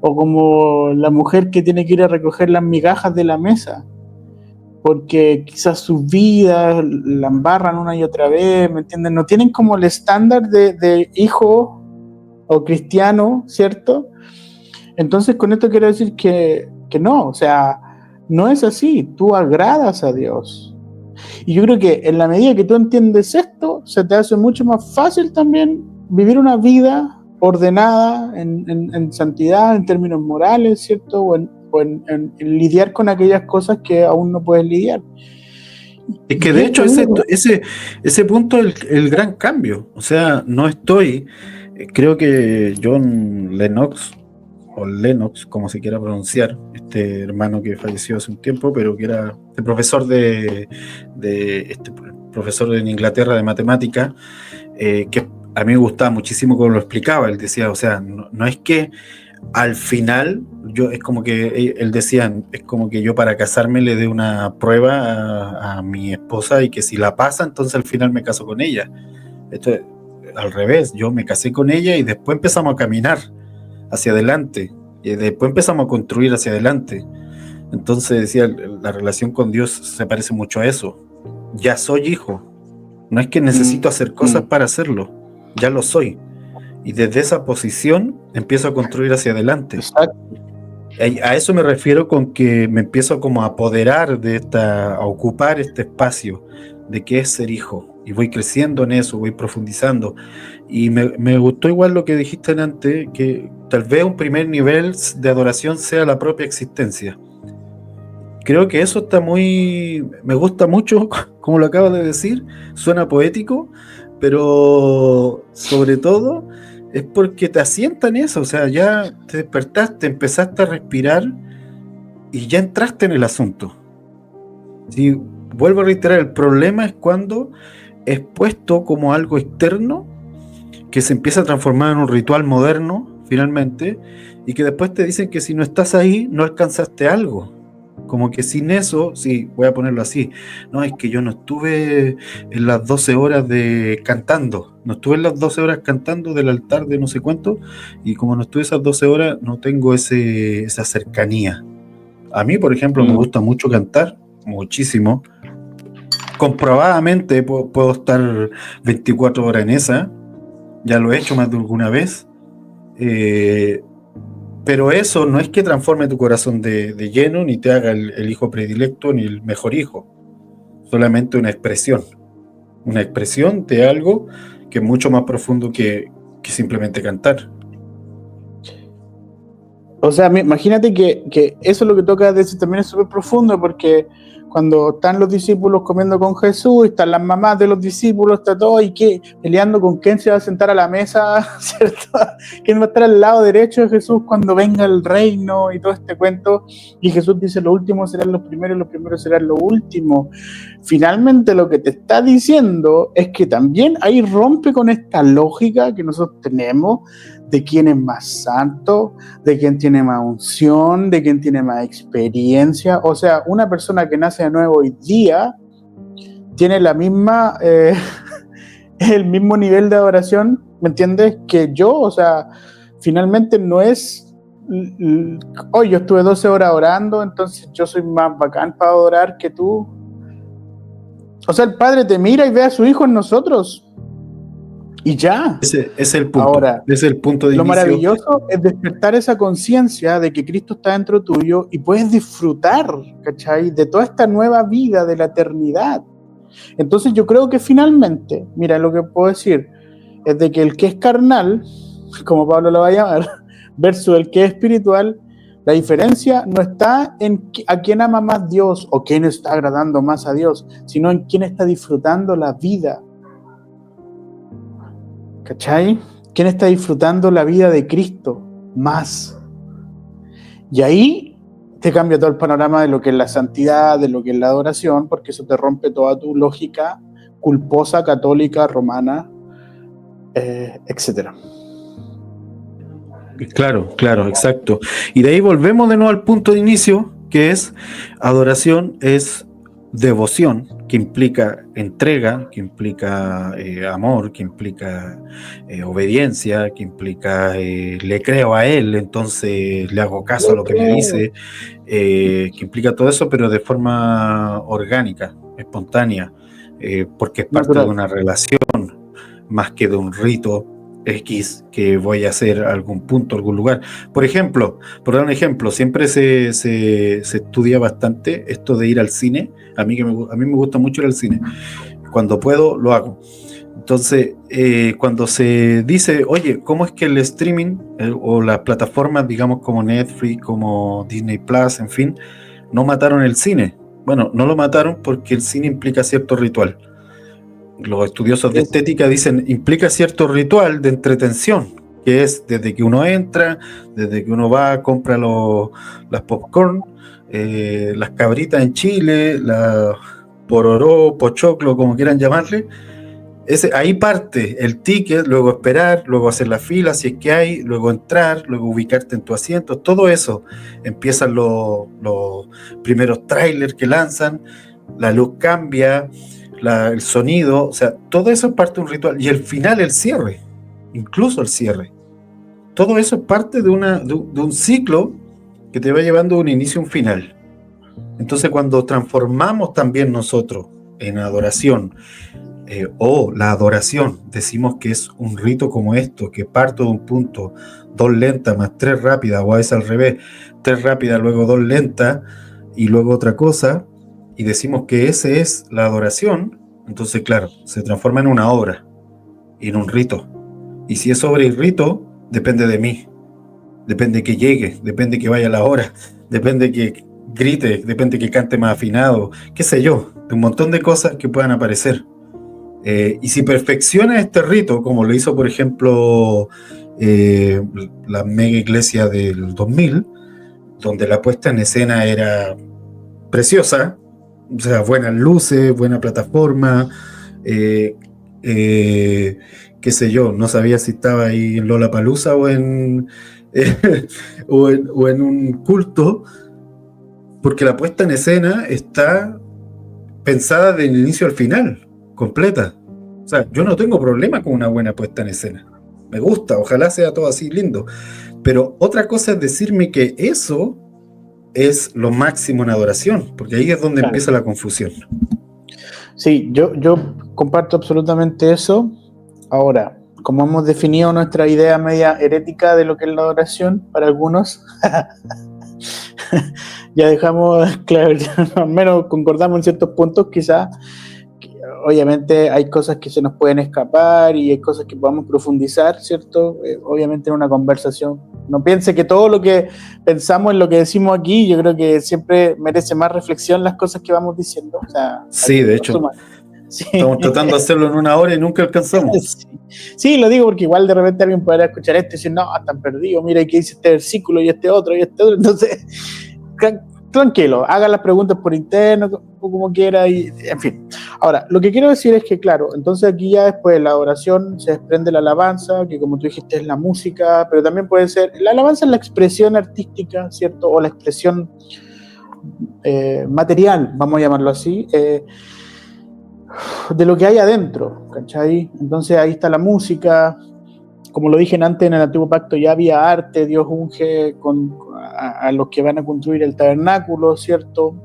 O como la mujer que tiene que ir a recoger las migajas de la mesa, porque quizás sus vidas la embarran una y otra vez, ¿me entienden? No tienen como el estándar de hijo o cristiano, ¿cierto? Entonces con esto quiero decir que no, o sea, no es así, tú agradas a Dios. Y yo creo que en la medida que tú entiendes esto, se te hace mucho más fácil también vivir una vida ordenada en santidad, en términos morales, ¿cierto? O en lidiar con aquellas cosas que aún no puedes lidiar. Es que de hecho ese punto es el gran cambio. O sea, creo que John Lennox, o Lennox, como se quiera pronunciar, este hermano que falleció hace un tiempo, pero que era profesor profesor en Inglaterra de matemática, que a mí me gustaba muchísimo cómo lo explicaba. Él decía, o sea, no es que al final, es como que él decía, es como que yo para casarme le dé una prueba a mi esposa y que si la pasa, entonces al final me caso con ella. Esto es al revés, yo me casé con ella y después empezamos a caminar hacia adelante y después empezamos a construir hacia adelante. Entonces decía, la relación con Dios se parece mucho a eso. Ya soy hijo, no es que necesito hacer cosas para hacerlo, ya lo soy. Y desde esa posición empiezo a construir hacia adelante. Exacto. A eso me refiero con que me empiezo como a apoderar a ocupar este espacio de qué es ser hijo. Y voy creciendo en eso, voy profundizando. Y me gustó igual lo que dijiste antes, que tal vez un primer nivel de adoración sea la propia existencia. Creo que eso me gusta mucho, como lo acabas de decir, suena poético, pero sobre todo es porque te asienta en eso, o sea, ya te despertaste, empezaste a respirar y ya entraste en el asunto. Si vuelvo a reiterar, el problema es cuando es puesto como algo externo que se empieza a transformar en un ritual moderno, finalmente, y que después te dicen que si no estás ahí, no alcanzaste algo. Como que sin eso, sí, voy a ponerlo así, no, es que yo no estuve en las 12 horas no estuve en las 12 horas cantando del altar de no sé cuánto, y como no estuve esas 12 horas, no tengo esa cercanía. A mí, por ejemplo, me gusta mucho cantar, muchísimo. Comprobadamente puedo estar 24 horas en esa, ya lo he hecho más de alguna vez, pero eso no es que transforme tu corazón de lleno, ni te haga el hijo predilecto, ni el mejor hijo. Solamente una expresión de algo que es mucho más profundo que simplemente cantar. O sea, imagínate que eso es lo que toca decir también es súper profundo, porque cuando están los discípulos comiendo con Jesús, están las mamás de los discípulos, está todo, y peleando con quién se va a sentar a la mesa, ¿cierto? ¿Quién va a estar al lado derecho de Jesús cuando venga el reino y todo este cuento? Y Jesús dice, los últimos serán los primeros serán los últimos. Finalmente lo que te está diciendo es que también ahí rompe con esta lógica que nosotros tenemos de quién es más santo, de quién tiene más unción, de quién tiene más experiencia. O sea, una persona que nace de nuevo hoy día tiene la misma, el mismo nivel de adoración, ¿me entiendes? Que yo, o sea, finalmente no es Hoy yo estuve 12 horas orando, entonces yo soy más bacán para adorar que tú. O sea, el Padre te mira y ve a su Hijo en nosotros. Y ya. Ese es el punto. Ahora, ese es el punto de lo inicio. maravilloso es despertar esa conciencia de que Cristo está dentro tuyo y puedes disfrutar, ¿cachai? De toda esta nueva vida de la eternidad. Entonces yo creo que finalmente, mira, lo que puedo decir es de que el que es carnal, como Pablo lo va a llamar, versus el que es espiritual, la diferencia no está en a quién ama más Dios o quién está agradando más a Dios, sino en quién está disfrutando la vida. ¿Cachai? ¿Quién está disfrutando la vida de Cristo más? Y ahí te cambia todo el panorama de lo que es la santidad, de lo que es la adoración, porque eso te rompe toda tu lógica culposa, católica, romana, etcétera. Claro, exacto. Y de ahí volvemos de nuevo al punto de inicio, que es adoración es devoción, que implica entrega, que implica amor, que implica obediencia, que implica le creo a él, entonces le hago caso a lo que me dice, que implica todo eso, pero de forma orgánica, espontánea, porque es parte de una relación más que de un rito X que voy a hacer a algún punto, algún lugar. Por ejemplo, por dar un ejemplo, siempre se estudia bastante esto de ir al cine. A mí me gusta mucho ir al cine. Cuando puedo, lo hago. Entonces, cuando se dice, oye, ¿cómo es que el streaming o las plataformas, digamos, como Netflix, como Disney Plus, en fin, no mataron el cine? Bueno, no lo mataron porque el cine implica cierto ritual. Los estudiosos de estética dicen implica cierto ritual de entretención, que es desde que uno entra, desde que uno va, compra las popcorn, las cabritas en Chile, la pororó, pochoclo, como quieran llamarle. Ahí parte el ticket, luego esperar, luego hacer la fila si es que hay, luego entrar, luego ubicarte en tu asiento, todo eso. Empiezan los primeros trailers que lanzan, la luz cambia, el sonido, o sea, todo eso es parte de un ritual. Y el final, el cierre, incluso el cierre. Todo eso es parte de un ciclo que te va llevando de un inicio a un final. Entonces, cuando transformamos también nosotros en adoración, o la adoración, decimos que es un rito como esto, que parto de un punto, 2 lentas más 3 rápidas, o a veces al revés, 3 rápidas, luego 2 lentas, y luego otra cosa, y decimos que ese es la adoración, entonces claro, se transforma en una obra, y en un rito. Y si es obra y rito, depende de mí, depende que llegue, depende que vaya a la hora, depende que grite, depende que cante más afinado, qué sé yo, de un montón de cosas que puedan aparecer. Y si perfecciona este rito, como lo hizo por ejemplo la mega iglesia del 2000, donde la puesta en escena era preciosa, o sea, buenas luces, buena plataforma, qué sé yo, no sabía si estaba ahí en Lollapalooza o en, o en un culto, porque la puesta en escena está pensada del inicio al final, completa. O sea, yo no tengo problema con una buena puesta en escena. Me gusta, ojalá sea todo así lindo. Pero otra cosa es decirme que eso es lo máximo en adoración, porque ahí es donde empieza la confusión. Sí, yo comparto absolutamente eso. Ahora, como hemos definido nuestra idea media herética de lo que es la adoración para algunos, ya dejamos claro, al menos concordamos en ciertos puntos, quizás. Obviamente hay cosas que se nos pueden escapar y hay cosas que podamos profundizar, ¿cierto? Obviamente en una conversación. No piense que todo lo que pensamos en lo que decimos aquí, yo creo que siempre merece más reflexión las cosas que vamos diciendo. O sea, sí, de hecho. Sí. Estamos tratando de hacerlo en una hora y nunca alcanzamos. Sí, lo digo porque igual de repente alguien podrá escuchar esto y decir, no, están perdidos, mira que dice este versículo y este otro. Entonces, tranquilo, hagan las preguntas por interno, como quiera, y en fin. Ahora, lo que quiero decir es que, claro, entonces aquí ya después de la adoración se desprende la alabanza, que como tú dijiste es la música, pero también puede ser, la alabanza es la expresión artística, ¿cierto? O la expresión material, vamos a llamarlo así, de lo que hay adentro, ¿cachai? Entonces ahí está la música, como lo dije antes, en el Antiguo Pacto ya había arte, Dios unge a los que van a construir el tabernáculo, ¿cierto?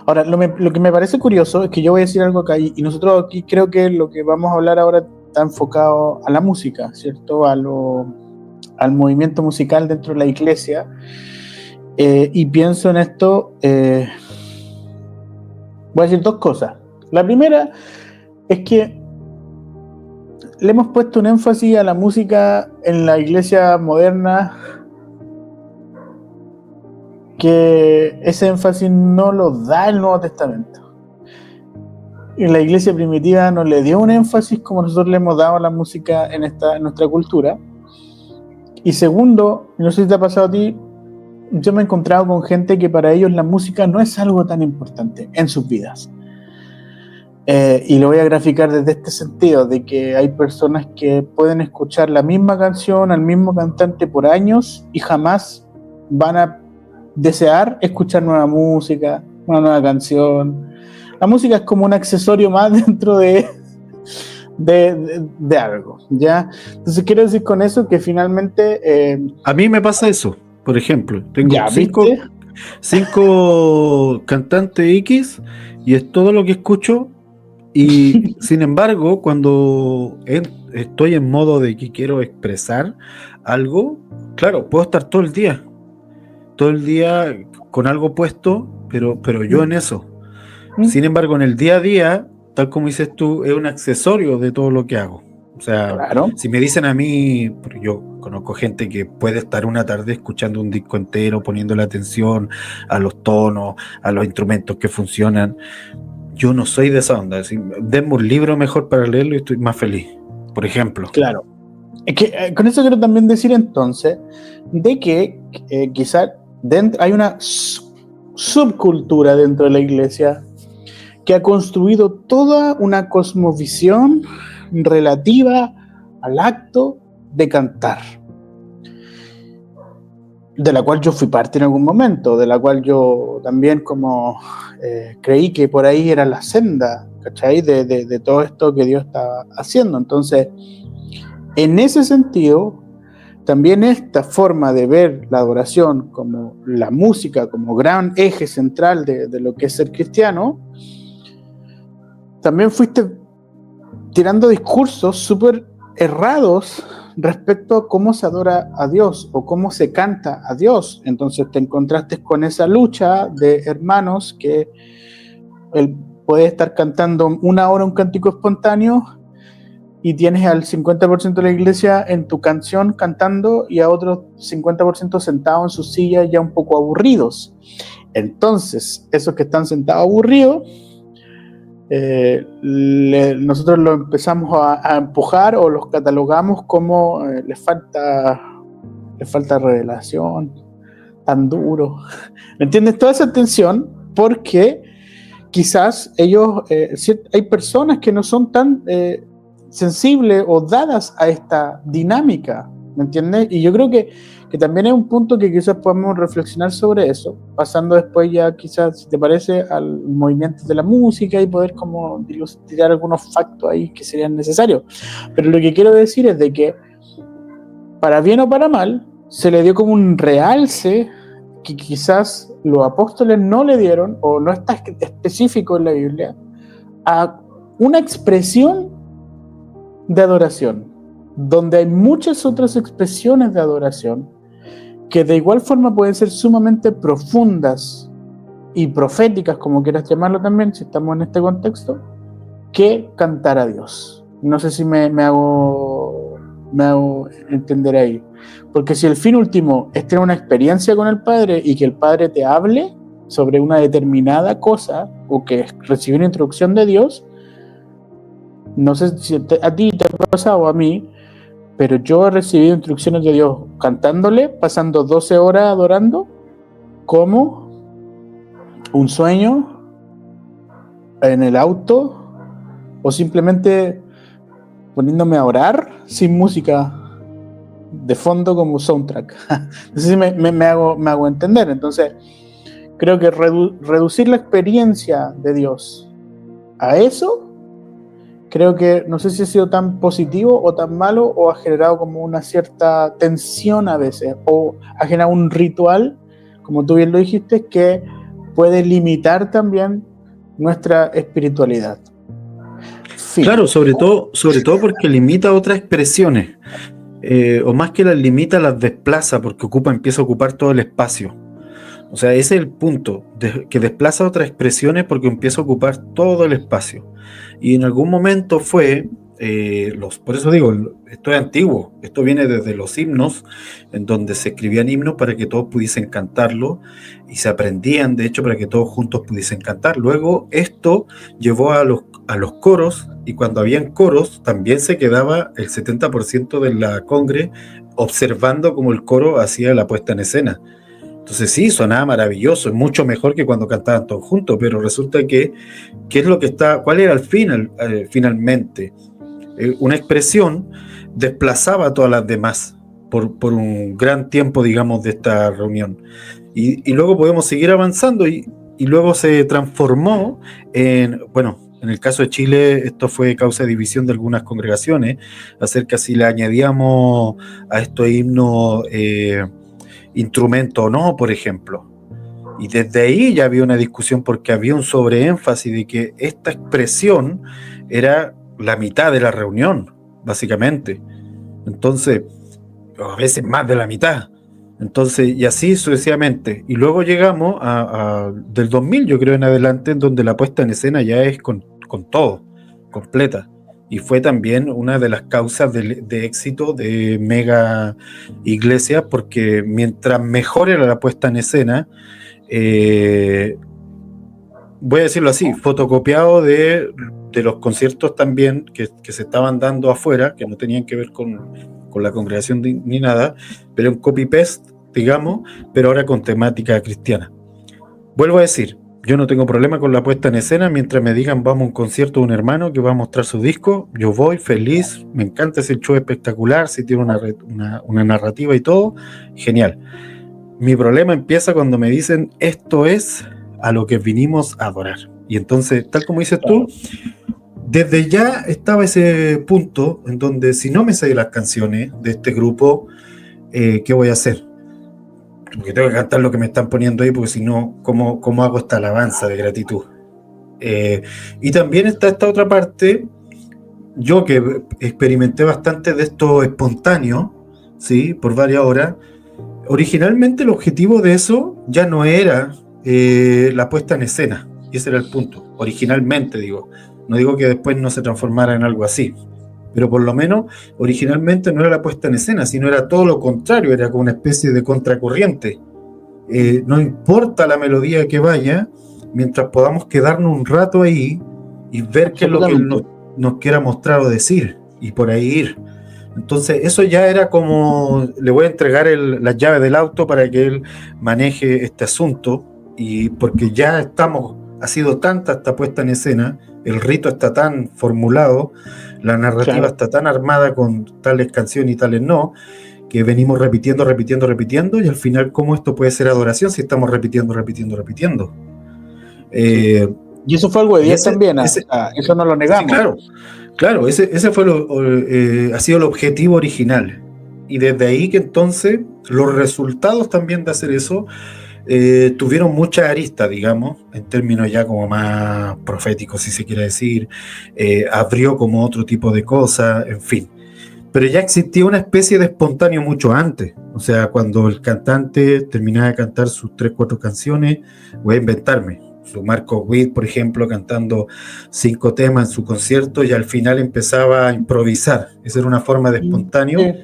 Ahora, lo que me parece curioso es que yo voy a decir algo acá, y nosotros aquí creo que lo que vamos a hablar ahora está enfocado a la música, ¿cierto? Al movimiento musical dentro de la iglesia, y pienso en esto, voy a decir dos cosas. La primera es que le hemos puesto un énfasis a la música en la iglesia moderna que ese énfasis no lo da el Nuevo Testamento. En la iglesia primitiva no le dio un énfasis como nosotros le hemos dado a la música en nuestra cultura. Y segundo, no sé si te ha pasado a ti, yo me he encontrado con gente que para ellos la música no es algo tan importante en sus vidas. Y lo voy a graficar desde este sentido, de que hay personas que pueden escuchar la misma canción al mismo cantante por años y jamás van a desear escuchar nueva música, una nueva canción. La música es como un accesorio más dentro de algo, ¿ya? Entonces quiero decir con eso que finalmente... a mí me pasa eso, por ejemplo. Tengo ya, cinco cantantes X y es todo lo que escucho. Y sin embargo, cuando estoy en modo de que quiero expresar algo, claro, puedo estar todo el día con algo puesto, pero yo en eso. Sin embargo, en el día a día, tal como dices tú, es un accesorio de todo lo que hago. O sea, claro. Si me dicen a mí, porque yo conozco gente que puede estar una tarde escuchando un disco entero, poniéndole atención a los tonos, a los instrumentos que funcionan. Yo no soy de esa onda. Denme un libro mejor para leerlo y estoy más feliz, por ejemplo. Claro. Es que con eso quiero también decir entonces de que quizás hay una subcultura dentro de la iglesia que ha construido toda una cosmovisión relativa al acto de cantar, de la cual yo fui parte en algún momento, de la cual yo también como creí que por ahí era la senda, ¿cachai? De todo esto que Dios está haciendo. Entonces, en ese sentido, también esta forma de ver la adoración como la música, como gran eje central de lo que es ser cristiano, también fuiste tirando discursos súper errados respecto a cómo se adora a Dios o cómo se canta a Dios. Entonces te encontraste con esa lucha de hermanos que él puede estar cantando una hora un cántico espontáneo y tienes al 50% de la iglesia en tu canción cantando y a otros 50% sentados en sus sillas ya un poco aburridos. Entonces, esos que están sentados aburridos, nosotros los empezamos a empujar o los catalogamos como les falta revelación, tan duro. ¿Me entiendes? Toda esa tensión porque quizás ellos, hay personas que no son tan sensibles o dadas a esta dinámica, ¿me entiendes? Y yo creo que también es un punto que quizás podemos reflexionar sobre eso, pasando después ya quizás, si te parece, al movimiento de la música y poder como tirar algunos factos ahí que serían necesarios. Pero lo que quiero decir es de que, para bien o para mal, se le dio como un realce que quizás los apóstoles no le dieron, o no está específico en la Biblia, a una expresión de adoración, donde hay muchas otras expresiones de adoración que de igual forma pueden ser sumamente profundas y proféticas, como quieras llamarlo también, si estamos en este contexto, que cantar a Dios. No sé si me hago entender ahí. Porque si el fin último es tener una experiencia con el Padre y que el Padre te hable sobre una determinada cosa o que recibir una instrucción de Dios, no sé si a ti te ha pasado o a mí, pero yo he recibido instrucciones de Dios cantándole, pasando 12 horas adorando, como un sueño, en el auto, o simplemente poniéndome a orar sin música de fondo como soundtrack. No sé si me hago entender. Entonces, creo que reducir la experiencia de Dios a eso creo que no sé si ha sido tan positivo o tan malo, o ha generado como una cierta tensión a veces, o ha generado un ritual, como tú bien lo dijiste, que puede limitar también nuestra espiritualidad. Fin. Claro, sobre todo porque limita otras expresiones, o más que las limita, las desplaza, porque empieza a ocupar todo el espacio. O sea, ese es el punto, que desplaza otras expresiones porque empieza a ocupar todo el espacio. Y en algún momento fue, por eso digo, esto es antiguo, esto viene desde los himnos, en donde se escribían himnos para que todos pudiesen cantarlo, y se aprendían, de hecho, para que todos juntos pudiesen cantar. Luego esto llevó a los coros, y cuando habían coros, también se quedaba el 70% de la congre observando cómo el coro hacía la puesta en escena. Entonces sí, sonaba maravilloso, es mucho mejor que cuando cantaban todos juntos, pero resulta que, ¿qué es lo que cuál era el final, finalmente? Una expresión desplazaba a todas las demás por un gran tiempo, digamos, de esta reunión. Y luego podemos seguir avanzando y luego se transformó bueno, en el caso de Chile esto fue causa de división de algunas congregaciones, acerca si le añadíamos a estos himnos instrumento o no, por ejemplo. Y desde ahí ya había una discusión porque había un sobreénfasis de que esta expresión era la mitad de la reunión, básicamente. Entonces, a veces más de la mitad. Entonces, y así sucesivamente. Y luego llegamos del 2000, yo creo, en adelante, en donde la puesta en escena ya es con todo, completa. Y fue también una de las causas de éxito de mega iglesias, porque mientras mejor era la puesta en escena, voy a decirlo así, fotocopiado de los conciertos también que se estaban dando afuera, que no tenían que ver con la congregación ni nada, pero un copy-paste, digamos, pero ahora con temática cristiana. Vuelvo a decir, yo no tengo problema con la puesta en escena, mientras me digan vamos a un concierto de un hermano que va a mostrar su disco, yo voy feliz, me encanta ese show espectacular, si tiene una narrativa y todo, genial. Mi problema empieza cuando me dicen esto es a lo que vinimos a adorar. Y entonces, tal como dices tú, desde ya estaba ese punto en donde si no me sé las canciones de este grupo, ¿qué voy a hacer? Porque tengo que cantar lo que me están poniendo ahí, porque si no, ¿cómo hago esta alabanza de gratitud? Y también está esta otra parte, yo que experimenté bastante de esto espontáneo, ¿sí? Por varias horas. Originalmente el objetivo de eso ya no era la puesta en escena, y ese era el punto. Originalmente, digo, no digo que después no se transformara en algo así, pero por lo menos originalmente no era la puesta en escena, sino era todo lo contrario, era como una especie de contracorriente. No importa la melodía que vaya, mientras podamos quedarnos un rato ahí y ver qué es lo que él nos quiera mostrar o decir, y por ahí ir. Entonces eso ya era como, le voy a entregar las llaves del auto para que él maneje este asunto, y porque ya ha sido tanta esta puesta en escena, el rito está tan formulado, la narrativa está tan armada con tales canciones y tales no, que venimos repitiendo, y al final, ¿cómo esto puede ser adoración si estamos repitiendo? Y eso fue algo de Dios también, eso no lo negamos. Sí, claro, ese fue ha sido el objetivo original. Y desde ahí que entonces los resultados también de hacer eso tuvieron mucha arista, digamos, en términos ya como más proféticos, si se quiere decir, abrió como otro tipo de cosas, en fin. Pero ya existía una especie de espontáneo mucho antes. O sea, cuando el cantante terminaba de cantar sus 3-4 canciones, voy a inventarme, su Marco Witt, por ejemplo, cantando 5 temas en su concierto, y al final empezaba a improvisar. Esa era una forma de espontáneo,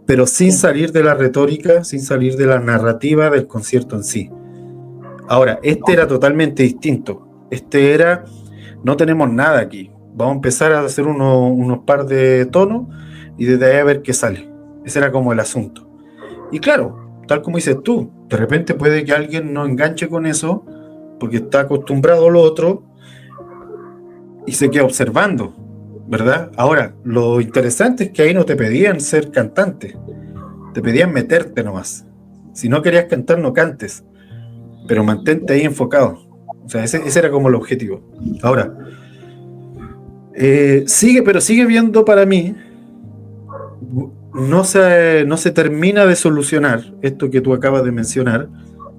pero sin salir de la retórica, sin salir de la narrativa del concierto en sí. Ahora, este era totalmente distinto. Este era, no tenemos nada aquí, vamos a empezar a hacer unos par de tonos y desde ahí a ver qué sale. Ese era como el asunto. Y claro, tal como dices tú, de repente puede que alguien no enganche con eso porque está acostumbrado a lo otro y se queda observando, ¿verdad? Ahora, lo interesante es que ahí no te pedían ser cantante, te pedían meterte nomás. Si no querías cantar, no cantes, pero mantente ahí enfocado. O sea, ese era como el objetivo. Ahora, Sigue viendo para mí, no se termina de solucionar esto que tú acabas de mencionar,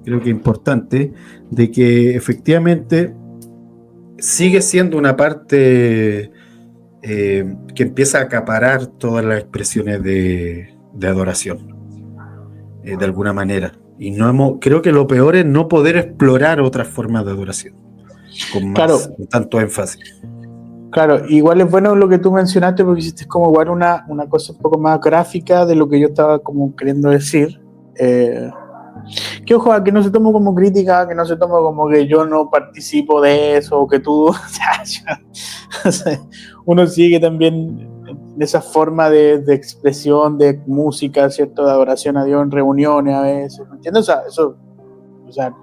creo que es importante, de que efectivamente sigue siendo una parte que empieza a acaparar todas las expresiones de adoración, de alguna manera. Y creo que lo peor es no poder explorar otras formas de adoración con tanto énfasis. Claro, igual es bueno lo que tú mencionaste porque hiciste como igual una cosa un poco más gráfica de lo que yo estaba como queriendo decir. Que ojo, que no se tome como crítica, que no se tome como que yo no participo de eso, o que tú... o sea, uno sigue también en esa forma de expresión, de música, ¿cierto? De adoración a Dios en reuniones a veces, ¿me entiendes? O sea,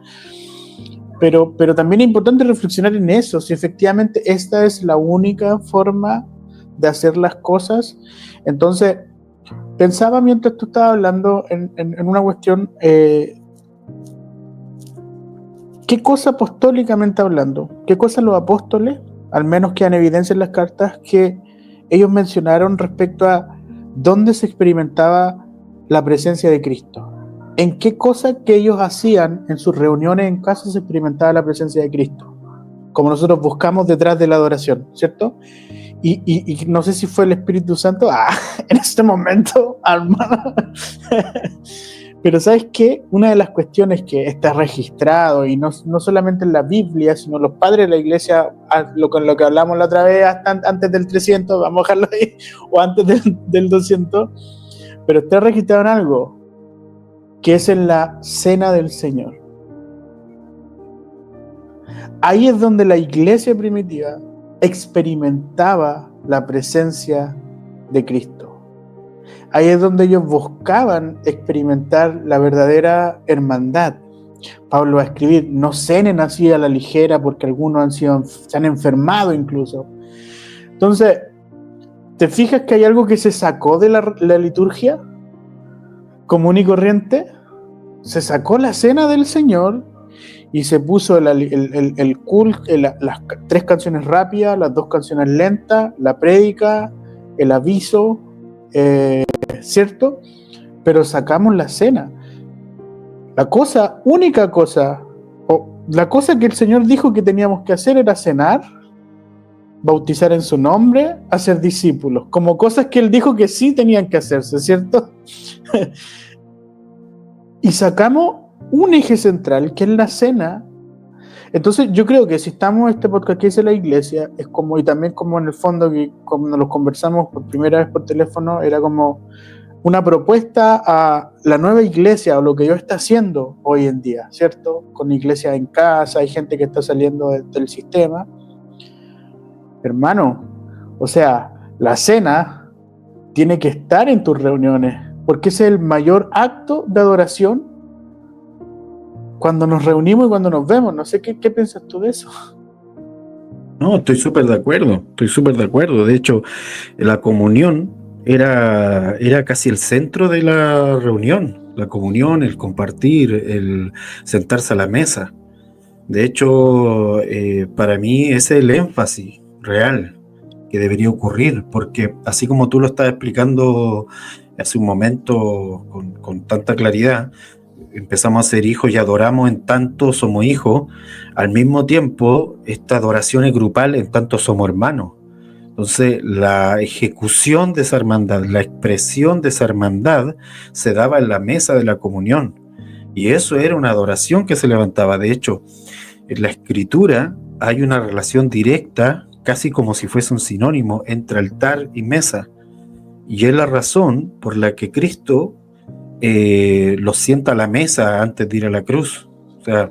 pero también es importante reflexionar en eso, si efectivamente esta es la única forma de hacer las cosas. Entonces, pensaba mientras tú estabas hablando en una cuestión, ¿qué cosa apostólicamente hablando? ¿Qué cosa los apóstoles, al menos quedan evidencia en las cartas, que ellos mencionaron respecto a dónde se experimentaba la presencia de Cristo? ¿En qué cosa que ellos hacían en sus reuniones en casa se experimentaba la presencia de Cristo? Como nosotros buscamos detrás de la adoración, ¿cierto? Y no sé si fue el Espíritu Santo, en este momento, hermano. Pero ¿sabes qué? Una de las cuestiones que está registrado, y no solamente en la Biblia, sino los padres de la iglesia, con lo que hablamos la otra vez, hasta antes del 300, vamos a dejarlo ahí, o antes del 200, pero está registrado en algo, que es en la cena del Señor. Ahí es donde la iglesia primitiva experimentaba la presencia de Cristo. Ahí es donde ellos buscaban experimentar la verdadera hermandad. Pablo va a escribir, no cenen así a la ligera porque algunos se han enfermado incluso. Entonces, ¿te fijas que hay algo que se sacó de la liturgia común y corriente? Se sacó la cena del Señor y se puso el culto, las 3 canciones rápidas, las 2 canciones lentas, la prédica, el aviso, ¿cierto? Pero sacamos la cena. La única cosa, o la cosa que el Señor dijo que teníamos que hacer era cenar, bautizar en su nombre, hacer discípulos, como cosas que Él dijo que sí tenían que hacerse, ¿cierto? Y sacamos un eje central, que es la cena. Entonces yo creo que si estamos en este podcast que dice la iglesia, es como, y también como en el fondo que cuando nos conversamos por primera vez por teléfono, era como una propuesta a la nueva iglesia o lo que Dios está haciendo hoy en día, ¿cierto? Con iglesia en casa, hay gente que está saliendo del sistema. Hermano, o sea, la cena tiene que estar en tus reuniones, porque ese es el mayor acto de adoración cuando nos reunimos y cuando nos vemos. No sé qué piensas tú de eso. No, estoy súper de acuerdo. De hecho, la comunión era casi el centro de la reunión. La comunión, el compartir, el sentarse a la mesa. De hecho, para mí ese es el énfasis real que debería ocurrir, porque así como tú lo estás explicando hace un momento con tanta claridad, empezamos a ser hijos y adoramos en tanto somos hijos, al mismo tiempo esta adoración es grupal en tanto somos hermanos. Entonces la ejecución de esa hermandad, la expresión de esa hermandad se daba en la mesa de la comunión, y eso era una adoración que se levantaba. De hecho, en la escritura hay una relación directa, casi como si fuese un sinónimo, entre altar y mesa, y es la razón por la que Cristo los sienta a la mesa antes de ir a la cruz. O sea,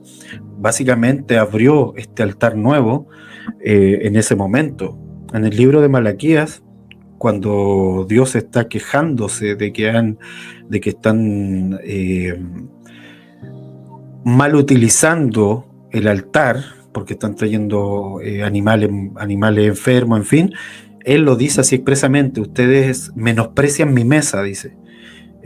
básicamente abrió este altar nuevo en ese momento. En el libro de Malaquías, cuando Dios está quejándose de que están mal utilizando el altar, porque están trayendo animales enfermos, en fin, Él lo dice así expresamente: ustedes menosprecian mi mesa, dice.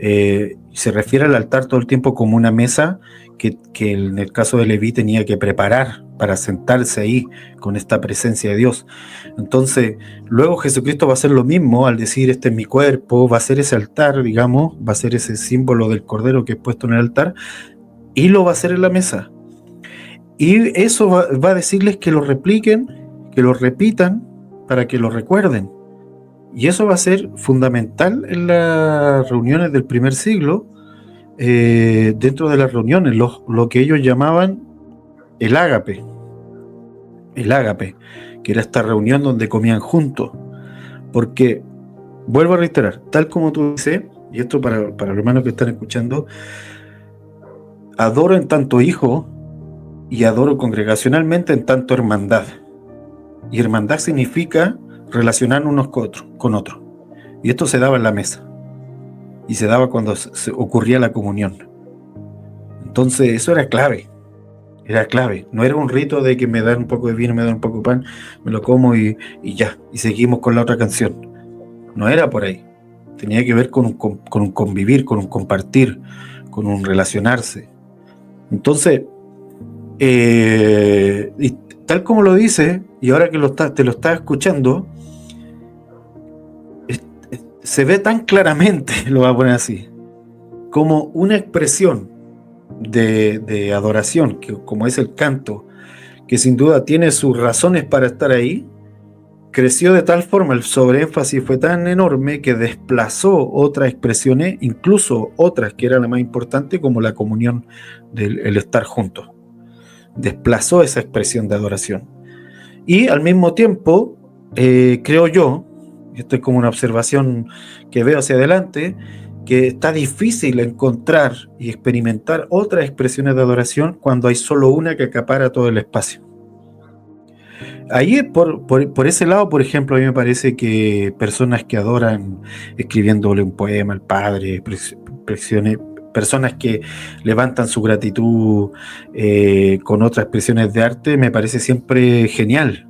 Se refiere al altar todo el tiempo como una mesa que en el caso de Leví tenía que preparar para sentarse ahí con esta presencia de Dios. Entonces, luego Jesucristo va a hacer lo mismo al decir, este es mi cuerpo, va a ser ese altar, digamos, va a ser ese símbolo del cordero que es puesto en el altar, y lo va a hacer en la mesa. Y eso va a decirles que lo repliquen, que lo repitan, para que lo recuerden. Y eso va a ser fundamental en las reuniones del primer siglo, dentro de las reuniones, lo que ellos llamaban el ágape, que era esta reunión donde comían juntos. Porque, vuelvo a reiterar, tal como tú dices, y esto para los hermanos que están escuchando, adoro en tanto hijo y adoro congregacionalmente en tanto hermandad. Y hermandad significa relacionarnos unos con otros. Y esto se daba en la mesa. Y se daba cuando se ocurría la comunión. Entonces eso era clave. Era clave. No era un rito de que me dan un poco de vino, me dan un poco de pan, me lo como y ya. Y seguimos con la otra canción. No era por ahí. Tenía que ver con un convivir, con un compartir, con un relacionarse. Entonces, y tal como lo dice, y ahora que te lo estás escuchando, se ve tan claramente, lo voy a poner así, como una expresión de adoración, que como es el canto, que sin duda tiene sus razones para estar ahí, creció de tal forma, el sobreénfasis fue tan enorme que desplazó otras expresiones, incluso otras que eran la más importante, como la comunión del estar juntos. Desplazó esa expresión de adoración. Y al mismo tiempo, creo yo, esto es como una observación que veo hacia adelante, que está difícil encontrar y experimentar otras expresiones de adoración cuando hay solo una que acapara todo el espacio. Ahí, por ese lado, por ejemplo, a mí me parece que personas que adoran escribiéndole un poema al Padre, personas que levantan su gratitud con otras expresiones de arte, me parece siempre genial,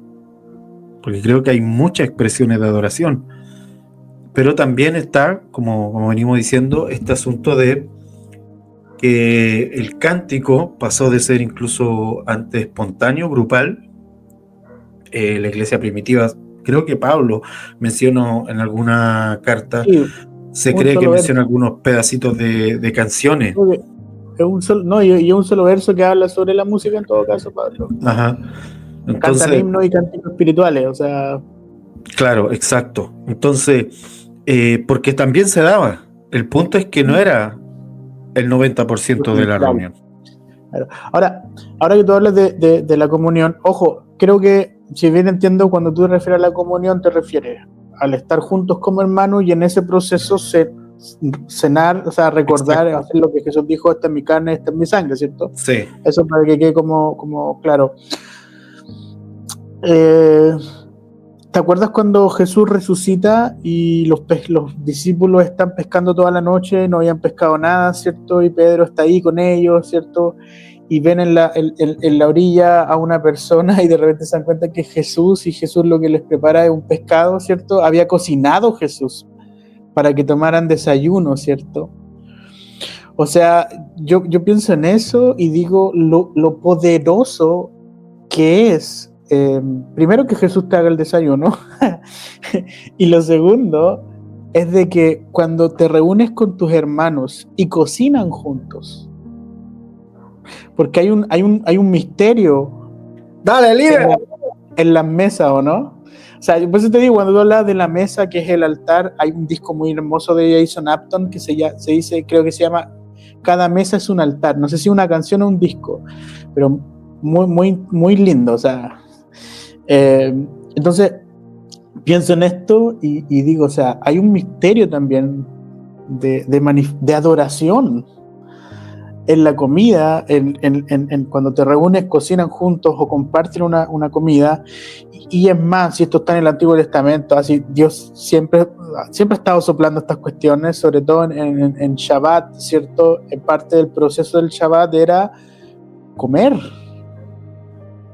porque creo que hay muchas expresiones de adoración. Pero también está, como venimos diciendo, este asunto de que el cántico pasó de ser incluso antes espontáneo, grupal. La iglesia primitiva, creo que Pablo mencionó en alguna carta, sí, se cree que menciona algunos pedacitos de canciones. Es un solo, y un solo verso que habla sobre la música en todo caso, Pablo. Ajá. Entonces, cantan himnos y cánticos espirituales, o sea. Claro, exacto. Entonces, porque también se daba. El punto es que no era el 90% de la reunión. Claro. Ahora que tú hablas de la comunión, ojo, creo que, si bien entiendo, cuando tú te refieres a la comunión, te refieres al estar juntos como hermanos y en ese proceso cenar, o sea, recordar, exacto, hacer lo que Jesús dijo, esta es mi carne, esta es mi sangre, ¿cierto? Sí. Eso para que quede como claro. ¿Te acuerdas cuando Jesús resucita y los discípulos están pescando toda la noche, no habían pescado nada, ¿cierto? Y Pedro está ahí con ellos, ¿cierto? Y ven en la orilla a una persona y de repente se dan cuenta que es Jesús, y Jesús lo que les prepara es un pescado, ¿cierto? Había cocinado Jesús para que tomaran desayuno, ¿cierto? O sea, yo pienso en eso y digo lo poderoso que es. Primero, que Jesús te haga el desayuno y lo segundo es de que cuando te reúnes con tus hermanos y cocinan juntos, porque hay un misterio. Dale, líder. En las mesas, ¿o no? O sea, por eso te digo, cuando tú hablas de la mesa, que es el altar, hay un disco muy hermoso de Jason Apton que se dice, creo que se llama Cada mesa es un altar. No sé si una canción o un disco, pero muy, muy, muy lindo. O sea, entonces pienso en esto y digo, o sea, hay un misterio también de adoración en la comida, en cuando te reúnes, cocinan juntos o comparten una comida. Y es más, si esto está en el Antiguo Testamento, así Dios siempre ha estado soplando estas cuestiones, sobre todo en Shabbat, ¿cierto? En parte del proceso del Shabbat era comer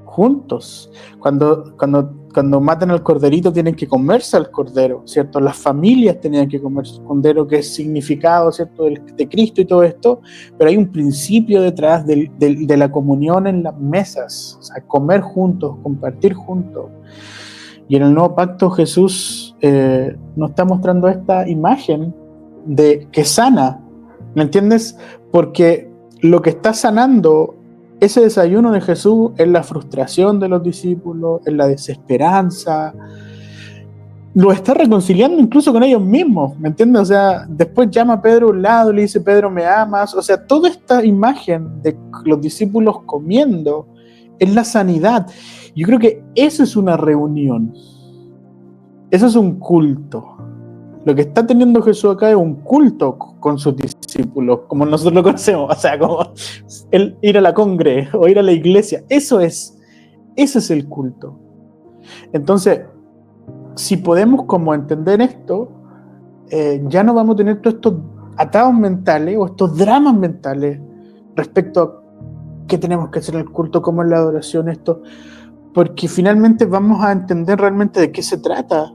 juntos. Cuando cuando matan al corderito tienen que comerse al cordero, ¿cierto? Las familias tenían que comerse el cordero, que es significado, ¿cierto?, de Cristo y todo esto, pero hay un principio detrás de la comunión en las mesas, o sea, comer juntos, compartir juntos. Y en el nuevo pacto Jesús nos está mostrando esta imagen de que sana, ¿me entiendes? Porque lo que está sanando ese desayuno de Jesús es la frustración de los discípulos, es la desesperanza, lo está reconciliando incluso con ellos mismos, ¿me entiendes? O sea, después llama a Pedro a un lado, le dice, Pedro, ¿me amas? O sea, toda esta imagen de los discípulos comiendo es la sanidad. Yo creo que eso es una reunión, eso es un culto. Lo que está teniendo Jesús acá es un culto con sus discípulos, como nosotros lo conocemos, o sea, como el ir a la congre o ir a la iglesia. Ese es el culto. Entonces, si podemos como entender esto, ya no vamos a tener todos estos atados mentales o estos dramas mentales respecto a qué tenemos que hacer en el culto, cómo es la adoración, esto, porque finalmente vamos a entender realmente de qué se trata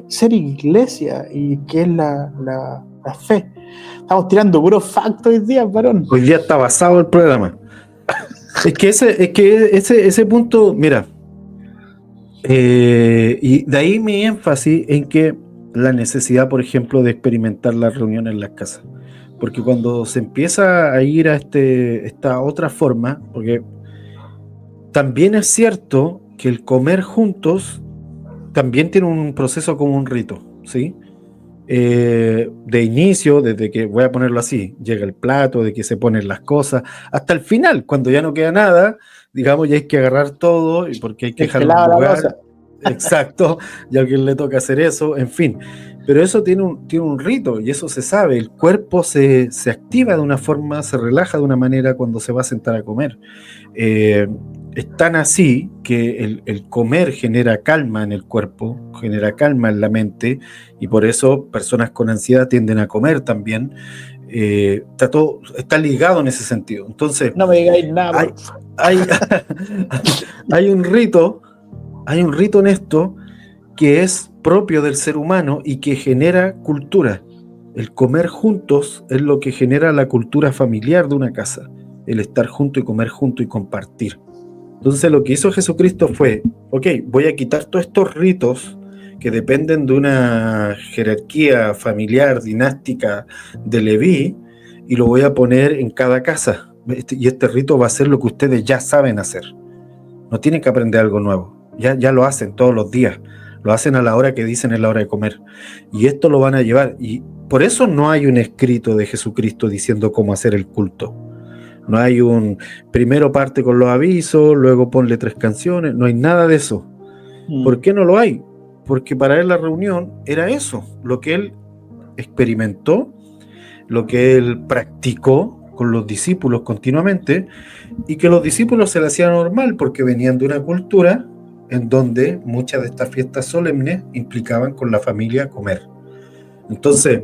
ser iglesia y qué es la fe. Estamos tirando puros factos hoy día, varón. Hoy día está basado el programa. Es que ese punto, mira, y de ahí mi énfasis en que la necesidad, por ejemplo, de experimentar las reuniones en las casas. Porque cuando se empieza a ir a esta otra forma, porque también es cierto que el comer juntos también tiene un proceso como un rito, ¿sí? De inicio, desde que, voy a ponerlo así, llega el plato, de que se ponen las cosas, hasta el final, cuando ya no queda nada, digamos, ya hay que agarrar todo, y porque hay que dejarlo en lugar. Exacto, y a alguien le toca hacer eso, en fin. Pero eso tiene un rito, y eso se sabe, el cuerpo se activa de una forma, se relaja de una manera cuando se va a sentar a comer. Es tan así que el comer genera calma en el cuerpo, genera calma en la mente, y por eso personas con ansiedad tienden a comer también. Está ligado en ese sentido. Entonces, no me digáis nada. Hay un rito en esto que es propio del ser humano y que genera cultura. El comer juntos es lo que genera la cultura familiar de una casa, el estar junto y comer junto y compartir. Entonces lo que hizo Jesucristo fue, ok, voy a quitar todos estos ritos que dependen de una jerarquía familiar, dinástica de Leví, y lo voy a poner en cada casa. Y este rito va a ser lo que ustedes ya saben hacer. No tienen que aprender algo nuevo. Ya lo hacen todos los días. Lo hacen a la hora que dicen es la hora de comer. Y esto lo van a llevar. Y por eso no hay un escrito de Jesucristo diciendo cómo hacer el culto. No hay primero parte con los avisos, luego ponle 3 canciones, no hay nada de eso. ¿Por qué no lo hay? Porque para él la reunión era eso, lo que él experimentó, lo que él practicó con los discípulos continuamente, y que los discípulos se le hacían normal porque venían de una cultura en donde muchas de estas fiestas solemnes implicaban con la familia comer. Entonces,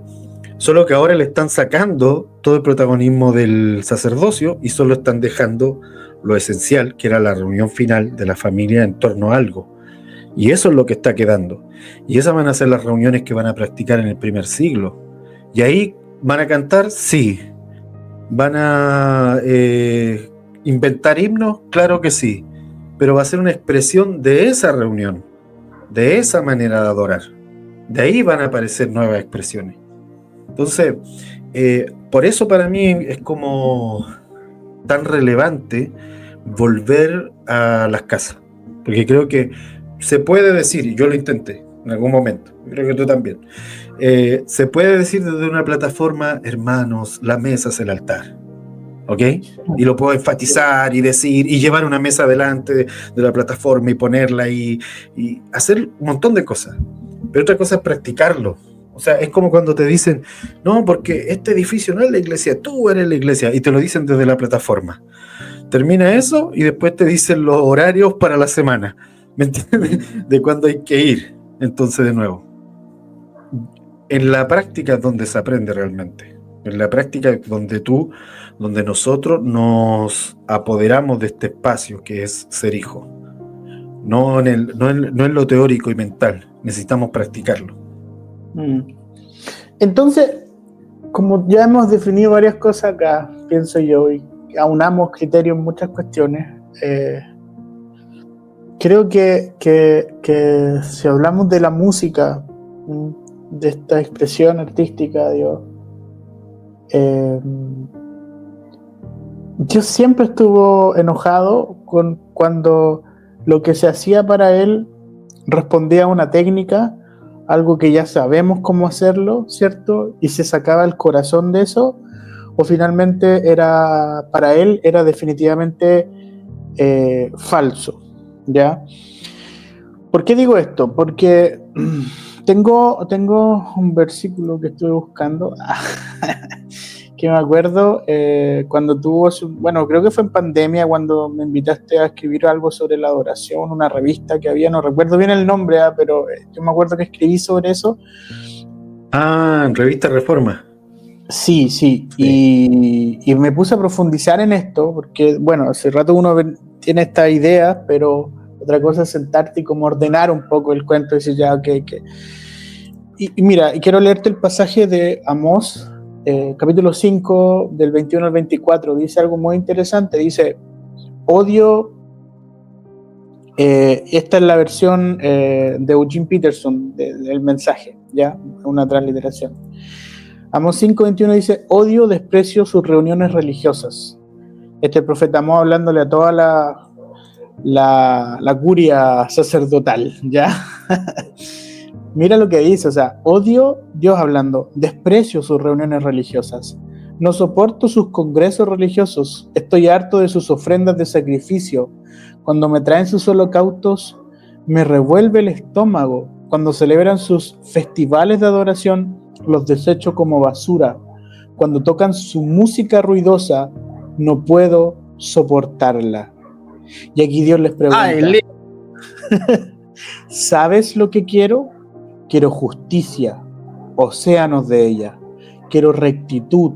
solo que ahora le están sacando todo el protagonismo del sacerdocio y solo están dejando lo esencial, que era la reunión final de la familia en torno a algo. Y eso es lo que está quedando. Y esas van a ser las reuniones que van a practicar en el primer siglo. Y ahí van a cantar, sí. Van a inventar himnos, claro que sí. Pero va a ser una expresión de esa reunión, de esa manera de adorar. De ahí van a aparecer nuevas expresiones. Entonces, por eso para mí es como tan relevante volver a las casas, porque creo que se puede decir, y yo lo intenté en algún momento, creo que tú también, se puede decir desde una plataforma, hermanos, la mesa es el altar, ¿ok? Y lo puedo enfatizar y decir, y llevar una mesa delante de la plataforma y ponerla y hacer un montón de cosas, pero otra cosa es practicarlo. O sea, es como cuando te dicen, no, porque este edificio no es la iglesia, tú eres la iglesia, y te lo dicen desde la plataforma. Termina eso y después te dicen los horarios para la semana, ¿me entiendes? De cuándo hay que ir. Entonces, de nuevo, en la práctica es donde se aprende realmente. En la práctica es donde nosotros nos apoderamos de este espacio que es ser hijo. no en lo teórico y mental. Necesitamos practicarlo. Entonces, como ya hemos definido varias cosas acá, pienso yo, y aunamos criterios en muchas cuestiones, creo que si hablamos de la música, de esta expresión artística, Dios siempre estuvo enojado cuando lo que se hacía para él respondía a una técnica, algo que ya sabemos cómo hacerlo, ¿cierto? Y se sacaba el corazón de eso, o finalmente para él era definitivamente falso, ¿ya? ¿Por qué digo esto? Porque tengo un versículo que estoy buscando que me acuerdo cuando creo que fue en pandemia cuando me invitaste a escribir algo sobre la adoración, una revista que había, no recuerdo bien el nombre, pero yo me acuerdo que escribí sobre eso. En Revista Reforma. Sí. Y me puse a profundizar en esto, porque, bueno, hace rato uno tiene estas ideas, pero otra cosa es sentarte y como ordenar un poco el cuento y decir, ya, ok. Y mira, quiero leerte el pasaje de Amós, capítulo 5, del 21 al 24, dice algo muy interesante, dice, odio, esta es la versión de Eugene Peterson del mensaje, ya, una transliteración. Amós 5:21 dice, odio, desprecio sus reuniones religiosas. Este profeta Amós hablándole a toda la curia sacerdotal, ¿ya? Mira lo que dice, o sea, odio, Dios hablando, desprecio sus reuniones religiosas, no soporto sus congresos religiosos, estoy harto de sus ofrendas de sacrificio, cuando me traen sus holocaustos, me revuelve el estómago, cuando celebran sus festivales de adoración, los desecho como basura, cuando tocan su música ruidosa, no puedo soportarla. Y aquí Dios les pregunta, ¿sabes lo que quiero? Quiero justicia, océanos de ella. Quiero rectitud,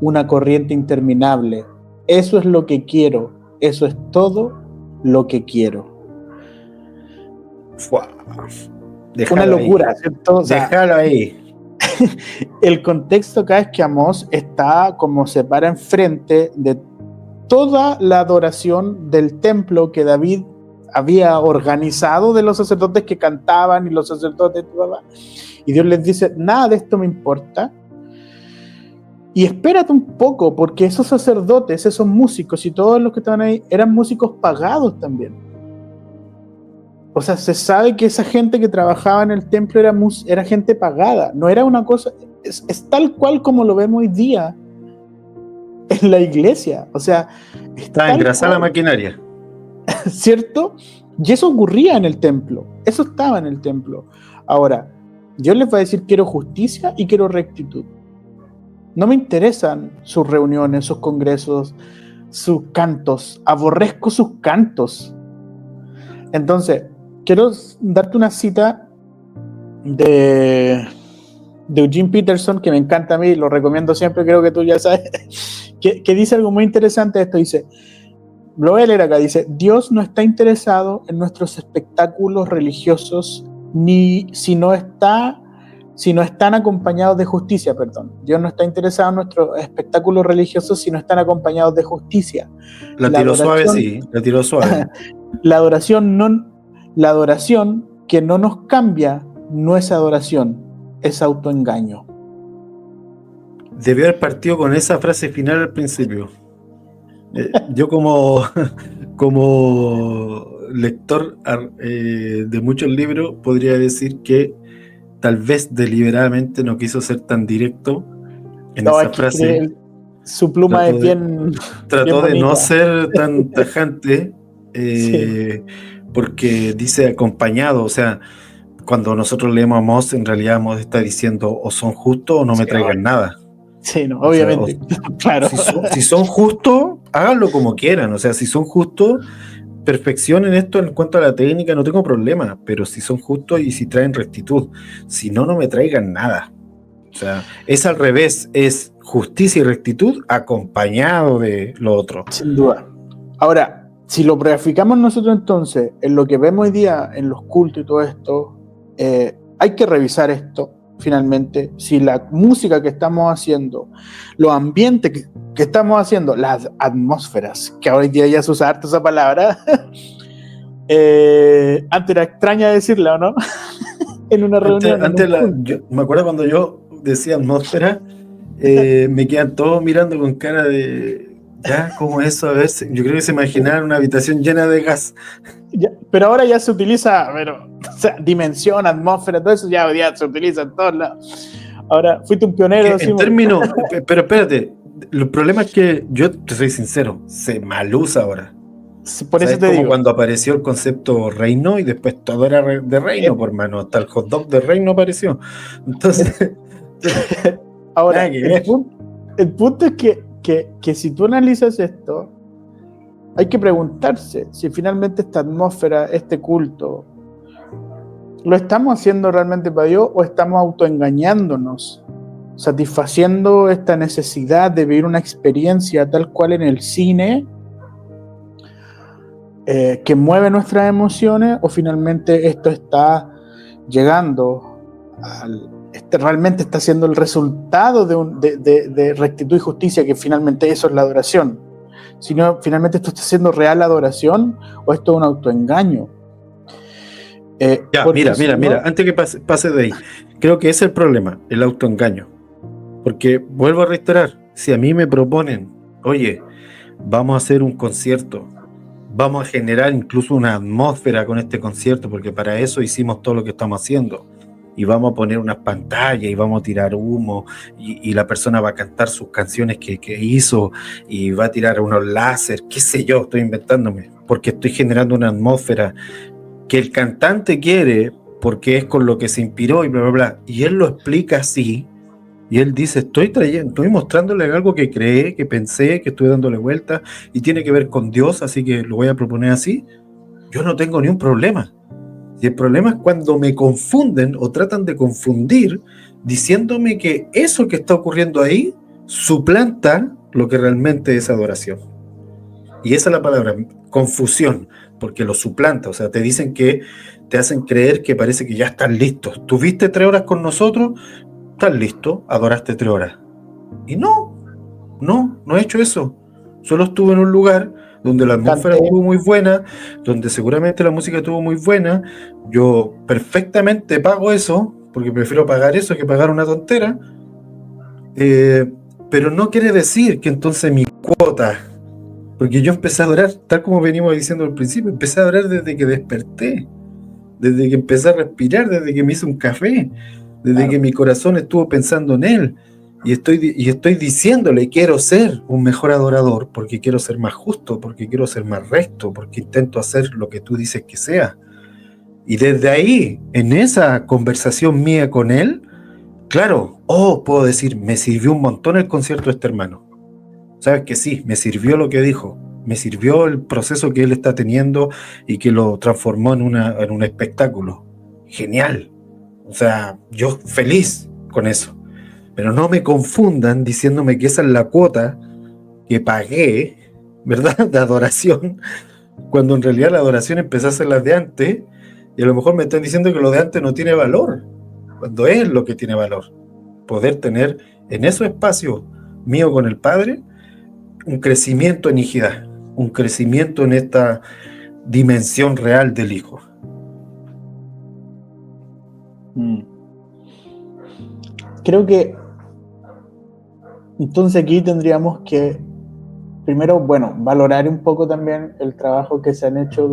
una corriente interminable. Eso es lo que quiero. Eso es todo lo que quiero. Déjalo una locura, ahí. ¿cierto? O sea, déjalo ahí. El contexto acá es que Amós está como se para enfrente de toda la adoración del templo que David había organizado, de los sacerdotes que cantaban y los sacerdotes, y Dios les dice, nada de esto me importa, y espérate un poco, porque esos sacerdotes, esos músicos y todos los que estaban ahí eran músicos pagados también. O sea, se sabe que esa gente que trabajaba en el templo era gente pagada, no era una cosa, es tal cual como lo vemos hoy día en la iglesia. O sea, está engrasada la maquinaria, ¿cierto? Y eso ocurría en el templo, eso estaba en el templo. Ahora, Dios les va a decir, quiero justicia y quiero rectitud. No me interesan sus reuniones, sus congresos, sus cantos, aborrezco sus cantos. Entonces, quiero darte una cita de Eugene Peterson, que me encanta a mí, lo recomiendo siempre, creo que tú ya sabes, que dice algo muy interesante. Esto dice, lo voy a leer acá, dice, Dios no está interesado en nuestros espectáculos religiosos ni si no están acompañados de justicia, perdón. Dios no está interesado en nuestros espectáculos religiosos si no están acompañados de justicia. La tiró suave, sí, la tiró suave. La adoración que no nos cambia no es adoración, es autoengaño. Debió haber partido con esa frase final al principio. Yo como lector de muchos libros podría decir que tal vez deliberadamente no quiso ser tan directo en esa frase. Su pluma es bien. Trató bien de no bonita. ser tan tajante, Sí. porque dice acompañado. O sea, cuando nosotros leemos a Amós, en realidad Amós está diciendo o son justos o no me traigan nada. Sí, no, obviamente. O sea, claro. Si son justos, háganlo como quieran. O sea, si son justos, perfeccionen esto en cuanto a la técnica, no tengo problema. Pero si son justos y si traen rectitud, si no, no me traigan nada. O sea, es al revés, es justicia y rectitud acompañado de lo otro. Sin duda. Ahora, si lo graficamos nosotros entonces en lo que vemos hoy día en los cultos y todo esto, hay que revisar esto finalmente, si la música que estamos haciendo, los ambientes que estamos haciendo, las atmósferas, que hoy día ya se usa harto esa palabra, antes era extraña decirla, ¿o no? En una reunión. Yo me acuerdo cuando yo decía atmósfera, me quedan todos mirando con cara de... Ya, ¿cómo eso? A ver, yo creo que se imaginaban una habitación llena de gas. Ya, pero ahora ya se utiliza, o sea, dimensión, atmósfera, todo eso ya hoy día se utiliza en todos lados. Ahora, fuiste un pionero. En términos, pero espérate, el problema es que yo te soy sincero, se malusa ahora. Por eso te digo. Cuando apareció el concepto reino y después todo era de reino, por mano, hasta el hot dog de reino apareció. Entonces, ahora, el punto es que si tú analizas esto, hay que preguntarse si finalmente esta atmósfera, este culto, ¿lo estamos haciendo realmente para Dios o estamos autoengañándonos, satisfaciendo esta necesidad de vivir una experiencia tal cual en el cine, que mueve nuestras emociones, o finalmente esto está llegando realmente está siendo el resultado de rectitud y justicia, que finalmente eso es la adoración? Si no, finalmente esto está siendo real adoración o esto es un autoengaño. Mira, antes que pase de ahí, creo que ese es el problema, el autoengaño. Porque vuelvo a reiterar, si a mí me proponen, oye, vamos a hacer un concierto, vamos a generar incluso una atmósfera con este concierto, porque para eso hicimos todo lo que estamos haciendo, y vamos a poner unas pantallas y vamos a tirar humo, y la persona va a cantar sus canciones que hizo, y va a tirar unos láser, qué sé yo, estoy inventándome, porque estoy generando una atmósfera que el cantante quiere, porque es con lo que se inspiró y bla, bla, bla, y él lo explica así, y él dice, estoy mostrándole algo que creé, que pensé, que estoy dándole vuelta, y tiene que ver con Dios, así que lo voy a proponer así. Yo no tengo ni un problema. Y el problema es cuando me confunden o tratan de confundir, diciéndome que eso que está ocurriendo ahí suplanta lo que realmente es adoración. Y esa es la palabra, confusión, porque lo suplanta. O sea, te dicen que te hacen creer que parece que ya están listos. ¿Tuviste 3 horas con nosotros? ¿Estás listo? Adoraste 3 horas. Y no he hecho eso. Solo estuve en un lugar donde la atmósfera estuvo muy buena, donde seguramente la música estuvo muy buena. Yo perfectamente pago eso, porque prefiero pagar eso que pagar una tontera. Pero no quiere decir que entonces mi cuota, porque yo empecé a adorar, tal como venimos diciendo al principio, empecé a adorar desde que desperté, desde que empecé a respirar, desde que me hice un café, desde que mi corazón estuvo pensando en él, y estoy diciéndole, quiero ser un mejor adorador, porque quiero ser más justo, porque quiero ser más recto, porque intento hacer lo que tú dices que sea. Y desde ahí, en esa conversación mía con él, claro, puedo decir, me sirvió un montón el concierto de este hermano. Sabes que sí, me sirvió lo que dijo, me sirvió el proceso que él está teniendo y que lo transformó en un espectáculo. Genial. O sea, yo feliz con eso. Pero no me confundan diciéndome que esa es la cuota que pagué, ¿verdad?, de adoración, cuando en realidad la adoración empezó a ser la de antes, y a lo mejor me están diciendo que lo de antes no tiene valor, cuando es lo que tiene valor. Poder tener en esos espacios mío con el Padre un crecimiento en hijidad, un crecimiento en esta dimensión real del Hijo. Creo que entonces aquí tendríamos que primero, valorar un poco también el trabajo que se han hecho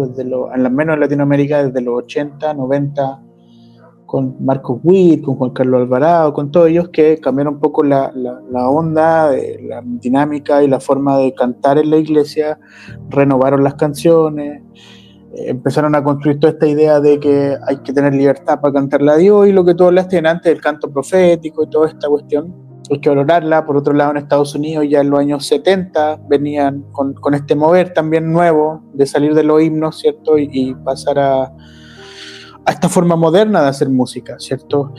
al menos en Latinoamérica desde los 80, 90, con Marcos Witt, con Juan Carlos Alvarado, con todos ellos, que cambiaron un poco la onda, la dinámica y la forma de cantar en la iglesia, renovaron las canciones, empezaron a construir toda esta idea de que hay que tener libertad para cantarle a Dios, y lo que tú hablaste antes del canto profético y toda esta cuestión, hay que valorarla. Por otro lado, en Estados Unidos ya en los años 70 venían con este mover también nuevo de salir de los himnos, ¿cierto? Y pasar a esta forma moderna de hacer música, ¿cierto?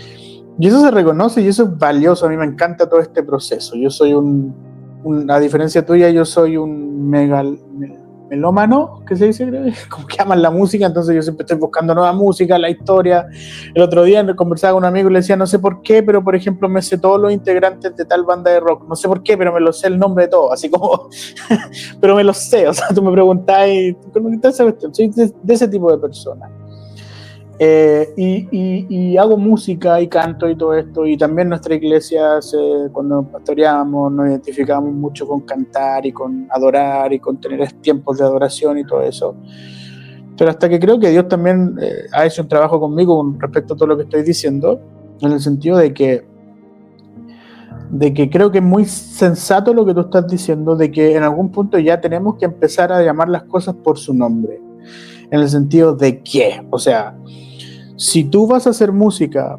Y eso se reconoce y eso es valioso. A mí me encanta todo este proceso. Yo soy a diferencia tuya, yo soy un melómano, que se dice, como que aman la música, entonces yo siempre estoy buscando nueva música, la historia. El otro día conversaba con un amigo y le decía, no sé por qué, pero por ejemplo me sé todos los integrantes de tal banda de rock, no sé por qué, pero me lo sé el nombre de todo, así como, pero me lo sé, o sea, tú me preguntás y ¿cómo está esa cuestión? Soy de ese tipo de persona. Y hago música y canto y todo esto, y también nuestra iglesia, cuando pastoreamos, nos identificamos mucho con cantar y con adorar y con tener tiempos de adoración y todo eso. Pero hasta que creo que Dios también ha hecho un trabajo conmigo con respecto a todo lo que estoy diciendo, en el sentido de que creo que es muy sensato lo que tú estás diciendo, de que en algún punto ya tenemos que empezar a llamar las cosas por su nombre, en el sentido de que, o sea, si tú vas a hacer música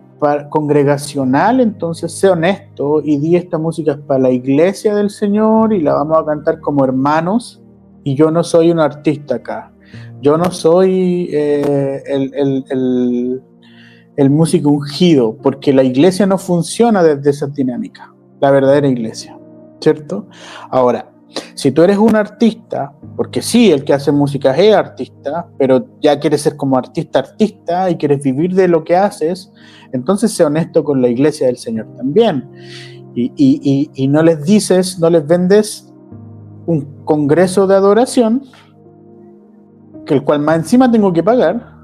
congregacional, entonces sé honesto y di esta música es para la iglesia del Señor y la vamos a cantar como hermanos, y yo no soy un artista acá, yo no soy el músico ungido, porque la iglesia no funciona desde esa dinámica, la verdadera iglesia, ¿cierto? Ahora, si tú eres un artista, porque sí, el que hace música es artista, pero ya quieres ser como artista y quieres vivir de lo que haces, entonces sé honesto con la iglesia del Señor también. Y no les dices, no les vendes un congreso de adoración, que el cual más encima tengo que pagar,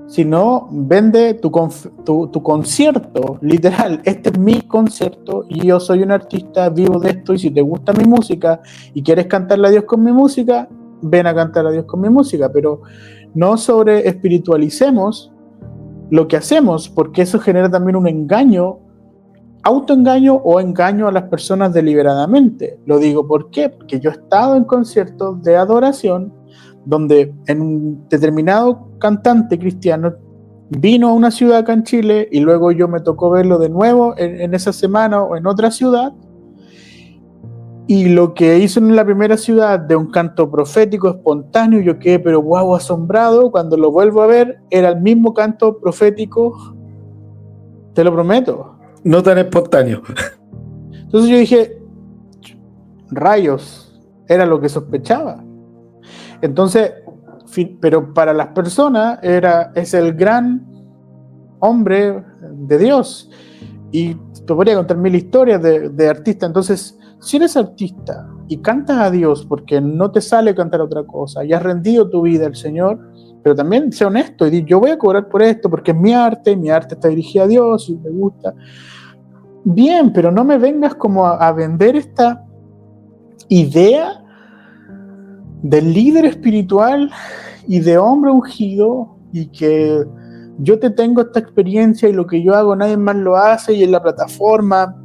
sino vende tu concierto, literal, este es mi concierto y yo soy un artista, vivo de esto, y si te gusta mi música y quieres cantarle a Dios con mi música, ven a cantar a Dios con mi música, pero no sobre espiritualicemos lo que hacemos, porque eso genera también un engaño, autoengaño o engaño a las personas deliberadamente. Lo digo ¿por qué? Porque yo he estado en conciertos de adoración donde en un determinado cantante cristiano vino a una ciudad acá en Chile y luego yo me tocó verlo de nuevo en esa semana o en otra ciudad, y lo que hizo en la primera ciudad de un canto profético espontáneo, yo quedé pero guau, asombrado. Cuando lo vuelvo a ver era el mismo canto profético, te lo prometo. No tan espontáneo. Entonces yo dije, rayos, era lo que sospechaba. Entonces, pero para las personas es el gran hombre de Dios. Y te podría contar mil historias de artistas. Entonces, si eres artista y cantas a Dios porque no te sale cantar otra cosa y has rendido tu vida al Señor, pero también sé honesto y di, yo voy a cobrar por esto porque es mi arte está dirigida a Dios y me gusta. Bien, pero no me vengas como a vender esta idea de líder espiritual y de hombre ungido, y que yo te tengo esta experiencia y lo que yo hago nadie más lo hace, y en la plataforma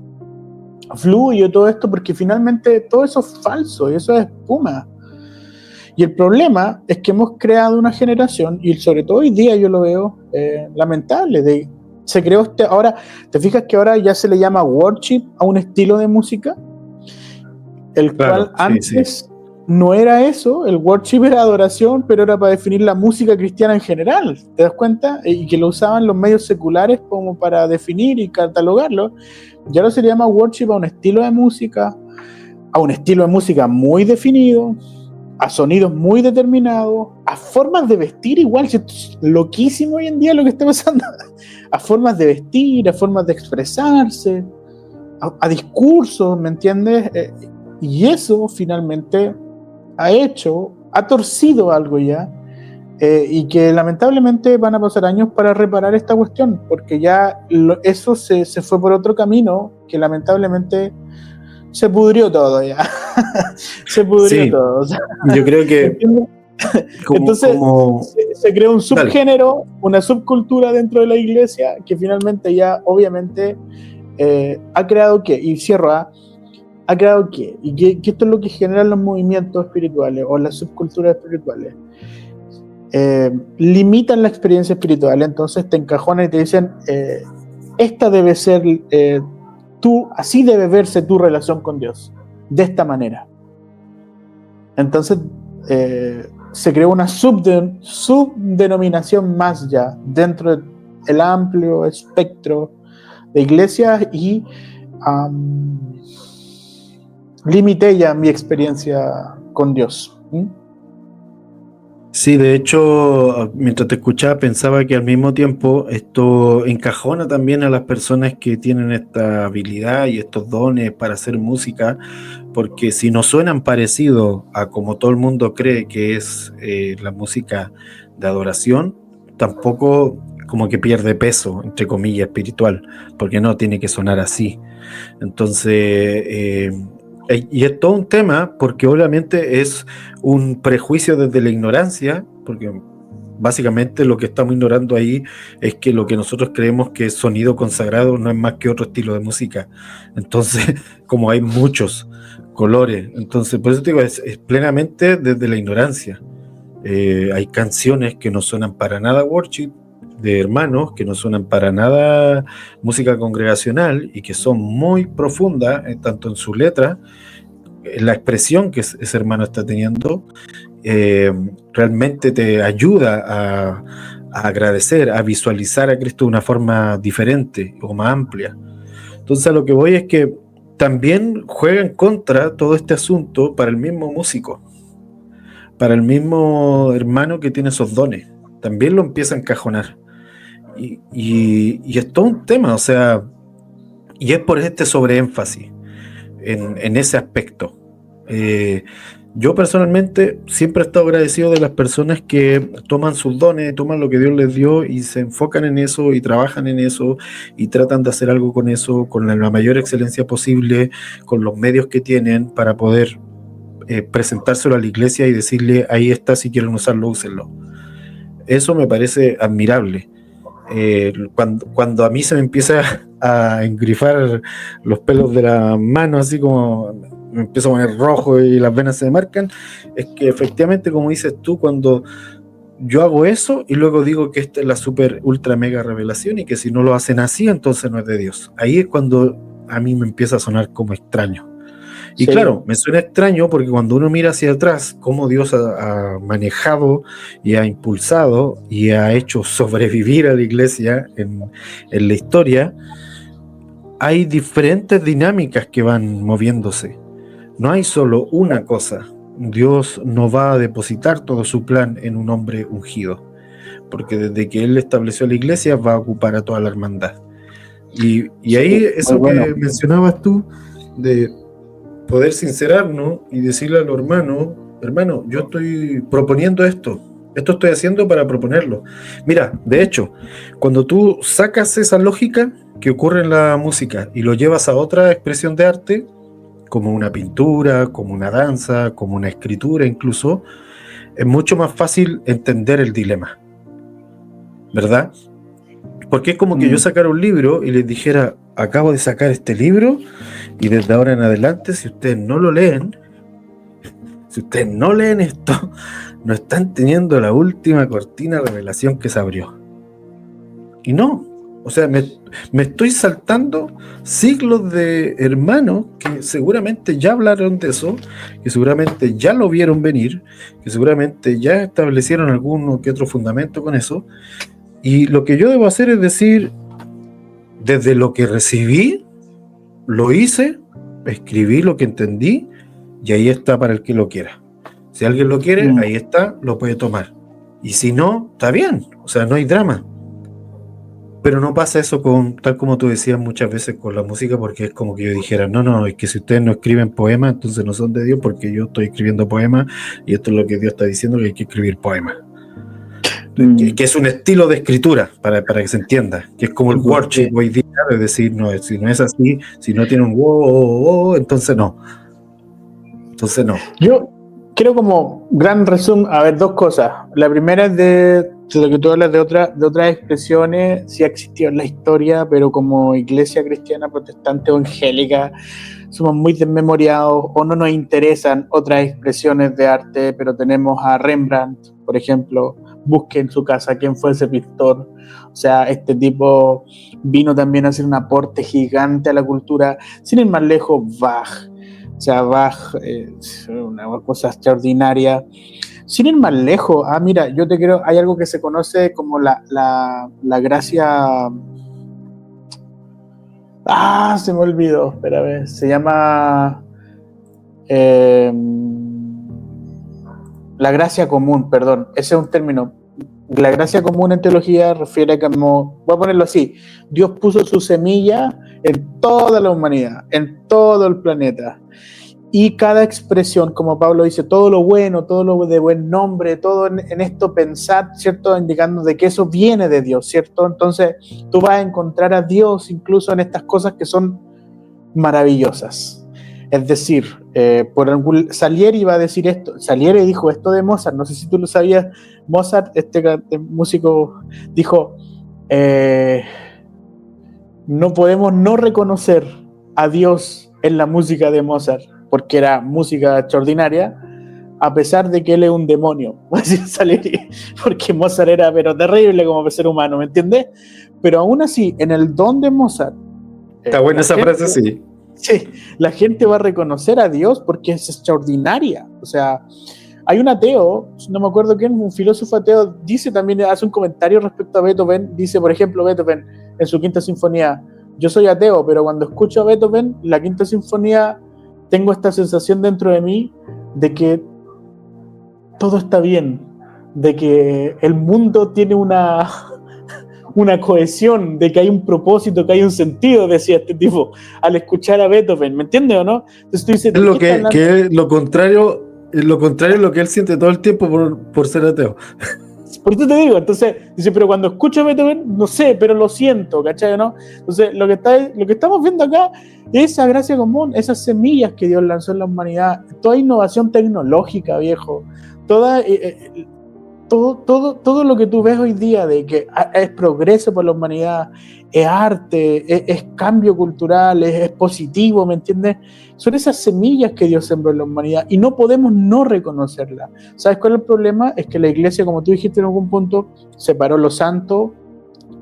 fluye todo esto, porque finalmente todo eso es falso y eso es espuma. Y el problema es que hemos creado una generación, y sobre todo hoy día yo lo veo lamentable, se creó ahora, ¿te fijas que ahora ya se le llama worship a un estilo de música? El cual antes no era eso, el worship era adoración, pero era para definir la música cristiana en general, ¿te das cuenta? Y que lo usaban los medios seculares como para definir y catalogarlo. Ya no se le llama worship a un estilo de música, muy definido, a sonidos muy determinados, a formas de vestir igual, es loquísimo hoy en día lo que está pasando, a formas de vestir, a formas de expresarse, a discursos, ¿me entiendes? Y eso finalmente ha torcido algo ya, y que lamentablemente van a pasar años para reparar esta cuestión, porque ya eso se fue por otro camino que lamentablemente se pudrió todo ya. Se pudrió todo. O sea, yo creo que entonces se creó un subgénero, una subcultura dentro de la iglesia que finalmente ya obviamente ha creado ¿qué? Y cierro ha creado ¿qué? Y que esto es lo que generan los movimientos espirituales o las subculturas espirituales. Limitan la experiencia espiritual, entonces te encajonan y te dicen esta debe ser así debe verse tu relación con Dios, de esta manera. Entonces se creó una subdenominación más ya dentro del amplio espectro de iglesias, y limité ya mi experiencia con Dios. Sí, de hecho, mientras te escuchaba pensaba que al mismo tiempo esto encajona también a las personas que tienen esta habilidad y estos dones para hacer música, porque si no suenan parecido a como todo el mundo cree que es la música de adoración, tampoco como que pierde peso, entre comillas, espiritual, porque no tiene que sonar así. Entonces, y es todo un tema porque obviamente es un prejuicio desde la ignorancia, porque básicamente lo que estamos ignorando ahí es que lo que nosotros creemos que es sonido consagrado no es más que otro estilo de música. Entonces, como hay muchos colores, entonces por eso te digo, es plenamente desde la ignorancia. Hay canciones que no suenan para nada worship, de hermanos que no suenan para nada música congregacional y que son muy profundas, tanto en su letra, en la expresión que ese hermano está teniendo, eh, realmente te ayuda a agradecer, a visualizar a Cristo de una forma diferente o más amplia. Entonces a lo que voy es que también juega en contra todo este asunto para el mismo músico, para el mismo hermano que tiene esos dones. También lo empieza a encajonar. Y es todo un tema, o sea, y es por este sobreénfasis en ese aspecto. Eh, yo personalmente siempre he estado agradecido de las personas que toman sus dones, toman lo que Dios les dio y se enfocan en eso y trabajan en eso y tratan de hacer algo con eso, con la mayor excelencia posible, con los medios que tienen para poder presentárselo a la iglesia y decirle, ahí está, si quieren usarlo, úsenlo. Eso me parece admirable. Cuando a mí se me empieza a engrifar los pelos de la mano, así como me empiezo a poner rojo y las venas se me marcan, es que efectivamente, como dices tú, cuando yo hago eso y luego digo que esta es la super ultra mega revelación y que si no lo hacen así, entonces no es de Dios. Ahí es cuando a mí me empieza a sonar como extraño. Y Sí, claro, me suena extraño porque cuando uno mira hacia atrás cómo Dios ha manejado y ha impulsado y ha hecho sobrevivir a la iglesia en la historia, hay diferentes dinámicas que van moviéndose. No hay solo una cosa. Dios no va a depositar todo su plan en un hombre ungido, porque desde que Él estableció la iglesia va a ocupar a toda la hermandad. Y sí, ahí muy eso bueno. que mencionabas tú, de poder sincerarnos y decirle a los hermanos, hermano, yo estoy proponiendo esto estoy haciendo para proponerlo. Mira, de hecho, cuando tú sacas esa lógica que ocurre en la música y lo llevas a otra expresión de arte, como una pintura, como una danza, como una escritura incluso, es mucho más fácil entender el dilema, ¿verdad? Porque es como que yo Mm. sacara un libro y les dijera, acabo de sacar este libro y desde ahora en adelante, si ustedes no lo leen, si ustedes no leen esto, no están teniendo la última cortina revelación que se abrió. Y no, o sea, me estoy saltando siglos de hermanos que seguramente ya hablaron de eso, que seguramente ya lo vieron venir, que seguramente ya establecieron alguno que otro fundamento con eso. Y lo que yo debo hacer es decir, desde lo que recibí, lo hice, escribí lo que entendí, y ahí está para el que lo quiera. Si alguien lo quiere, Mm. ahí está, lo puede tomar. Y si no, está bien, o sea, no hay drama. Pero no pasa eso con, tal como tú decías muchas veces con la música, porque es como que yo dijera, no, no, es que si ustedes no escriben poemas, entonces no son de Dios, porque yo estoy escribiendo poemas y esto es lo que Dios está diciendo, que hay que escribir poemas. Que Mm. es un estilo de escritura, para que se entienda, que es como el worship Sí. hoy día, es decir, no, si no es así, si no tiene un wow, entonces no. Entonces no. Yo quiero como gran resumen, a ver, dos cosas. La primera es de lo que tú hablas de otras expresiones, sí ha existido en la historia, pero como iglesia cristiana, protestante o angélica, somos muy desmemoriados o no nos interesan otras expresiones de arte, pero tenemos a Rembrandt, por ejemplo, busque en su casa quién fue ese pintor. O sea, este tipo vino también a hacer un aporte gigante a la cultura, sin ir más lejos, Bach. O sea, Bach es una cosa extraordinaria. Sin ir más lejos, mira, yo te creo, hay algo que se conoce como la gracia. Se me olvidó, espera, a ver, se llama. Eh, la gracia común, perdón, ese es un término. La gracia común en teología refiere a como, voy a ponerlo así, Dios puso su semilla en toda la humanidad, en todo el planeta. Y cada expresión, como Pablo dice, todo lo bueno, todo lo de buen nombre, todo en esto pensar, ¿cierto? Indicando de que eso viene de Dios, ¿cierto? Entonces tú vas a encontrar a Dios incluso en estas cosas que son maravillosas. Es decir, Salieri iba a decir esto, Salieri dijo esto de Mozart, no sé si tú lo sabías, Mozart, este músico, dijo, no podemos no reconocer a Dios en la música de Mozart, porque era música extraordinaria, a pesar de que él es un demonio, porque Mozart era pero terrible como ser humano, ¿me entiendes? Pero aún así, en el don de Mozart, está buena esa frase, sí. Sí, la gente va a reconocer a Dios porque es extraordinaria. O sea, hay un ateo, no me acuerdo quién, un filósofo ateo, dice también, hace un comentario respecto a Beethoven, dice, por ejemplo, Beethoven en su Quinta Sinfonía, yo soy ateo, pero cuando escucho a Beethoven, la Quinta Sinfonía, tengo esta sensación dentro de mí de que todo está bien, de que el mundo tiene una cohesión, de que hay un propósito, que hay un sentido, decía este tipo, al escuchar a Beethoven, ¿me entiendes o no? Entonces tú dices, es lo contrario es lo que él siente todo el tiempo por ser ateo. Por eso te digo, entonces, dice, pero cuando escucho a Beethoven, no sé, pero lo siento, ¿cachai, no? Entonces, lo que estamos viendo acá es esa gracia común, esas semillas que Dios lanzó en la humanidad, toda innovación tecnológica, viejo, todo lo que tú ves hoy día de que es progreso por la humanidad, es arte, es cambio cultural, es positivo, ¿me entiendes? Son esas semillas que Dios sembró en la humanidad y no podemos no reconocerlas. ¿Sabes cuál es el problema? Es que la iglesia, como tú dijiste en algún punto, separó lo santo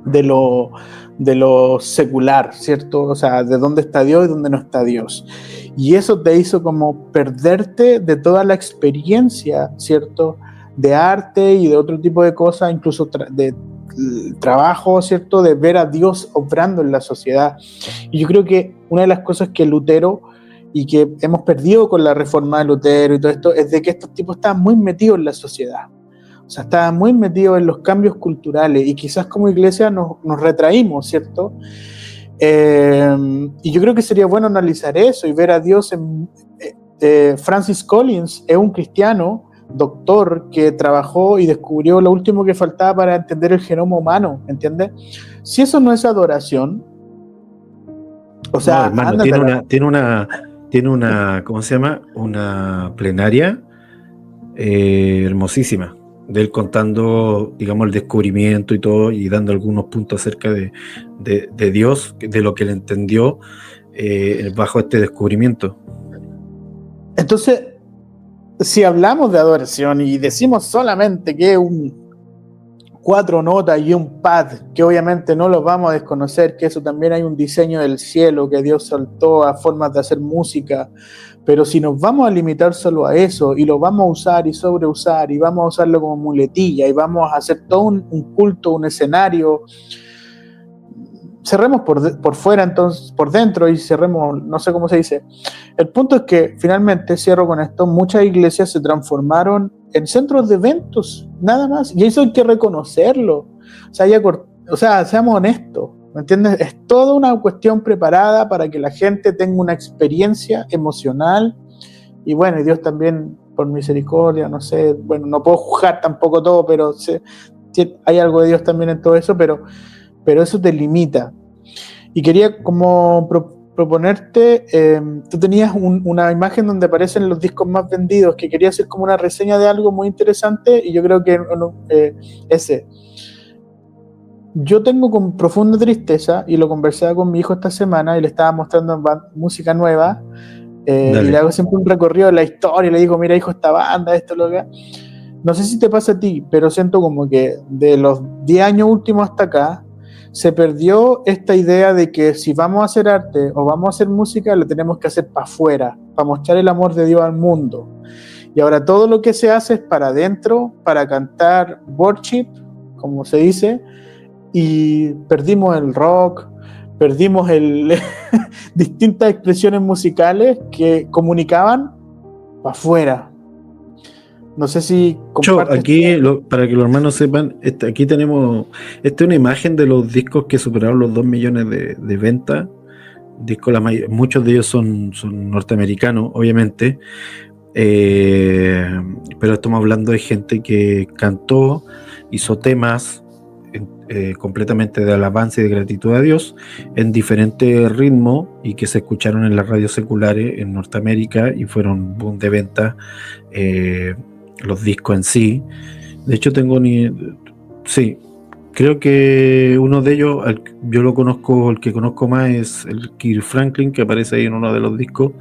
de lo secular, ¿cierto? O sea, de dónde está Dios y dónde no está Dios. Y eso te hizo como perderte de toda la experiencia, ¿cierto?, de arte y de otro tipo de cosas, incluso de trabajo, ¿cierto?, de ver a Dios obrando en la sociedad. Y yo creo que una de las cosas que Lutero, y que hemos perdido con la reforma de Lutero y todo esto, es de que estos tipos estaban muy metidos en la sociedad. O sea, estaban muy metidos en los cambios culturales y quizás como iglesia nos retraímos, ¿cierto? Y yo creo que sería bueno analizar eso y ver a Dios en... Francis Collins es un cristiano doctor que trabajó y descubrió lo último que faltaba para entender el genoma humano, ¿entiendes? Si eso no es adoración, o sea, no, hermano, tiene una, ¿cómo se llama? Una plenaria hermosísima, de él contando, digamos, el descubrimiento y todo, y dando algunos puntos acerca de Dios, de lo que él entendió bajo este descubrimiento. Entonces, si hablamos de adoración y decimos solamente que es un 4 notas y un pad, que obviamente no los vamos a desconocer, que eso también hay un diseño del cielo que Dios soltó a formas de hacer música, pero si nos vamos a limitar solo a eso y lo vamos a usar y sobreusar y vamos a usarlo como muletilla y vamos a hacer todo un culto, un escenario, cerremos por fuera, entonces por dentro, y cerremos, no sé cómo se dice. El punto es que finalmente, cierro con esto, muchas iglesias se transformaron en centros de eventos, nada más, y eso hay que reconocerlo. O sea, seamos honestos, ¿me entiendes? Es toda una cuestión preparada para que la gente tenga una experiencia emocional, y bueno, y Dios también, por misericordia, no sé, bueno, no puedo juzgar tampoco todo, pero hay algo de Dios también en todo eso, pero eso te limita. Y quería como proponerte, tú tenías una imagen donde aparecen los discos más vendidos, que quería hacer como una reseña de algo muy interesante, y yo creo que ese. Yo tengo con profunda tristeza, y lo conversaba con mi hijo esta semana, y le estaba mostrando música nueva, y le hago siempre un recorrido de la historia, y le digo, mira hijo, esta banda, esto, lo que... No sé si te pasa a ti, pero siento como que de los 10 años últimos hasta acá, se perdió esta idea de que si vamos a hacer arte o vamos a hacer música, lo tenemos que hacer para afuera, para mostrar el amor de Dios al mundo. Y ahora todo lo que se hace es para adentro, para cantar worship, como se dice, y perdimos el rock, perdimos distintas expresiones musicales que comunicaban para afuera. No sé si Yo, compartes. aquí, para que los hermanos sepan, aquí tenemos una imagen de los discos que superaron los 2 millones de ventas. Discos, muchos de ellos son norteamericanos, obviamente, pero estamos hablando de gente que cantó, hizo temas completamente de alabanza y de gratitud a Dios en diferentes ritmos y que se escucharon en las radios seculares en Norteamérica y fueron boom de venta, los discos en sí. De hecho sí, creo que uno de ellos, yo lo conozco, el que conozco más es el Kirk Franklin, que aparece ahí en uno de los discos,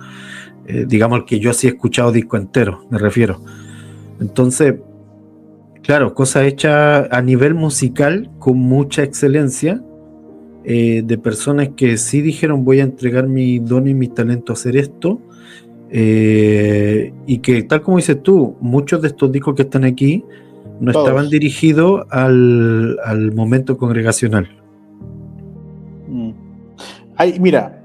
digamos el que yo sí he escuchado disco entero, me refiero. Entonces, claro, cosa hecha a nivel musical con mucha excelencia, de personas que sí dijeron voy a entregar mi don y mi talento a hacer esto, y que tal como dices tú, muchos de estos discos que están aquí no Todos. estaban dirigidos al momento congregacional. Ay, mira,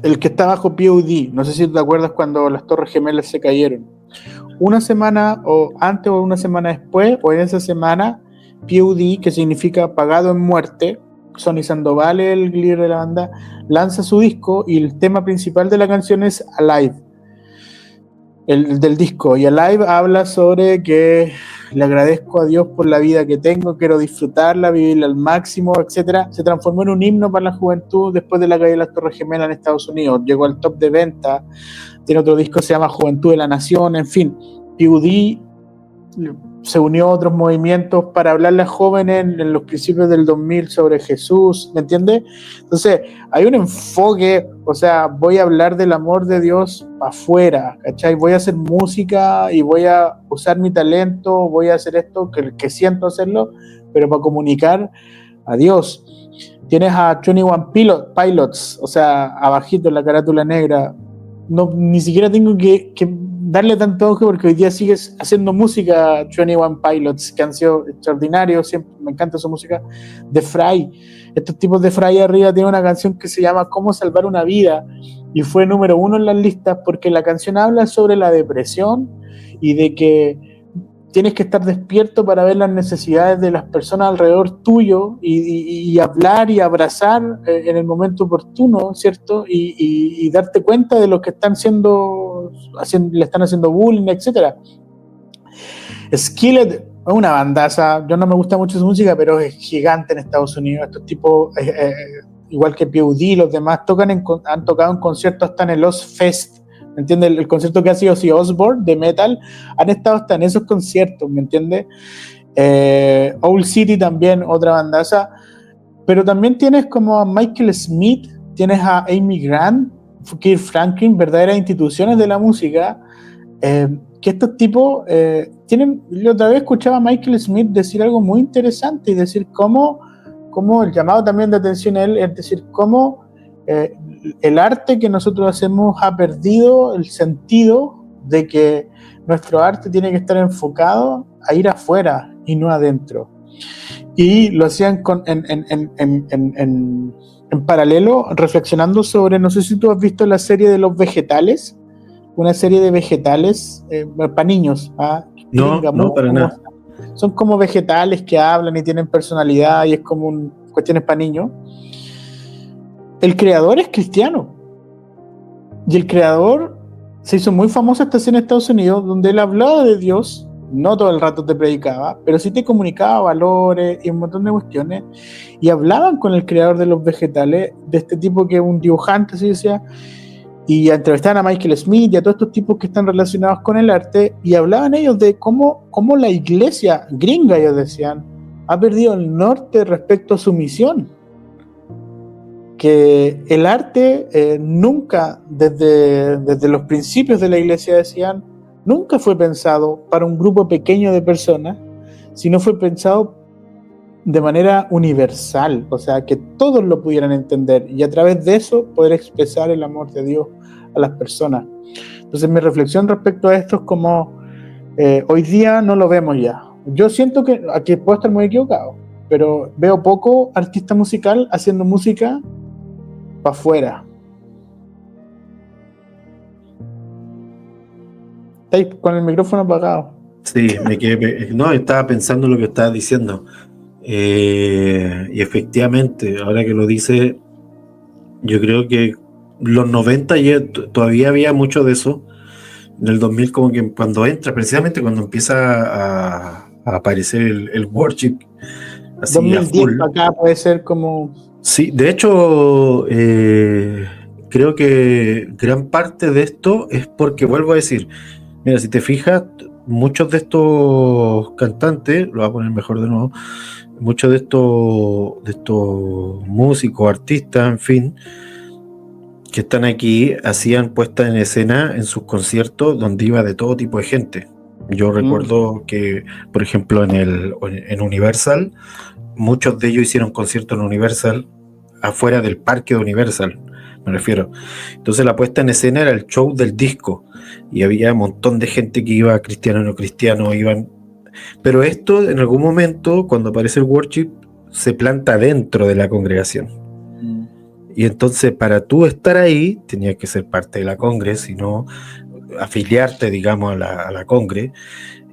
el que está bajo POD, no sé si te acuerdas cuando las Torres Gemelas se cayeron. Una semana o antes o una semana después, o en esa semana, POD, que significa Pagado en Muerte, Sonny Sandoval, el líder de la banda, lanza su disco y el tema principal de la canción es Alive, el del disco. Y Alive habla sobre que le agradezco a Dios por la vida que tengo, quiero disfrutarla, vivirla al máximo, etc. Se transformó en un himno para la juventud después de la caída de las Torres Gemelas en Estados Unidos. Llegó al top de venta. Tiene otro disco que se llama Juventud de la Nación. En fin, PUD se unió a otros movimientos para hablarle a jóvenes en los principios del 2000 sobre Jesús, ¿me entiendes? Entonces, hay un enfoque, o sea, voy a hablar del amor de Dios afuera, ¿cachai? Voy a hacer música y voy a usar mi talento, voy a hacer esto que siento hacerlo, pero para comunicar a Dios. Tienes a 21 Pilots, o sea, abajito en la carátula negra. No, ni siquiera tengo que darle tanto ojo porque hoy día sigues haciendo música. 21 Pilots, que han sido extraordinarios, siempre me encanta su música. The Fry, estos tipos de Fry arriba tienen una canción que se llama Cómo salvar una vida y fue número 1 en las listas porque la canción habla sobre la depresión y de que tienes que estar despierto para ver las necesidades de las personas alrededor tuyo y hablar y abrazar en el momento oportuno, ¿cierto? Y darte cuenta de lo que están le están haciendo bullying, etc. Skillet es una bandaza, yo no me gusta mucho su música, pero es gigante en Estados Unidos. Estos tipos, igual que POD, los demás han tocado en conciertos hasta en el Ozfest. ¿Me entiendes? El concierto que ha sido Ozzy Osbourne de metal, han estado hasta en esos conciertos, ¿me entiendes? Owl City también, otra bandaza. Pero también tienes como a Michael Smith, tienes a Amy Grant, Kirk Franklin, verdaderas instituciones de la música, que estos tipos tienen. Yo otra vez escuchaba a Michael Smith decir algo muy interesante y decir cómo el llamado también de atención a él es decir, cómo el arte que nosotros hacemos ha perdido el sentido de que nuestro arte tiene que estar enfocado a ir afuera y no adentro. Y lo hacían en paralelo, reflexionando sobre, no sé si tú has visto la serie de los vegetales, una serie de vegetales para niños. No, para nada. Son como vegetales que hablan y tienen personalidad y es como cuestiones para niños. El creador es cristiano y el creador se hizo muy famoso esta en Estados Unidos donde él hablaba de Dios, no todo el rato te predicaba, pero sí te comunicaba valores y un montón de cuestiones y hablaban con el creador de los vegetales, de este tipo que es un dibujante, así decía, y entrevistaban a Michael Smith y a todos estos tipos que están relacionados con el arte y hablaban ellos de cómo la iglesia gringa, ellos decían, ha perdido el norte respecto a su misión. Que el arte nunca, desde los principios de la iglesia decían, nunca fue pensado para un grupo pequeño de personas, sino fue pensado de manera universal, o sea, que todos lo pudieran entender y a través de eso poder expresar el amor de Dios a las personas. Entonces mi reflexión respecto a esto es como hoy día no lo vemos ya. Yo siento que aquí puedo estar muy equivocado, pero veo poco artista musical haciendo música para afuera. Estáis con el micrófono apagado. Sí, no, estaba pensando lo que estabas diciendo. Y efectivamente, ahora que lo dice, yo creo que los 90 todavía había mucho de eso. En el 2000 como que precisamente cuando empieza a aparecer el worship así a 2010 full. para acá puede ser como... Sí, de hecho, creo que gran parte de esto es porque, vuelvo a decir, mira, si te fijas, muchos de estos cantantes, lo voy a poner mejor de nuevo, muchos de estos músicos, artistas, en fin, que están aquí, hacían puestas en escena en sus conciertos donde iba de todo tipo de gente. Yo recuerdo que, por ejemplo, en Universal, muchos de ellos hicieron conciertos en Universal afuera del parque de Universal, me refiero. Entonces la puesta en escena era el show del disco y había un montón de gente que iba, cristiano o no cristiano, iban. Pero esto en algún momento, cuando aparece el worship, se planta dentro de la congregación. Y entonces para tú estar ahí, tenías que ser parte de la congre, sino afiliarte, digamos, a la congre.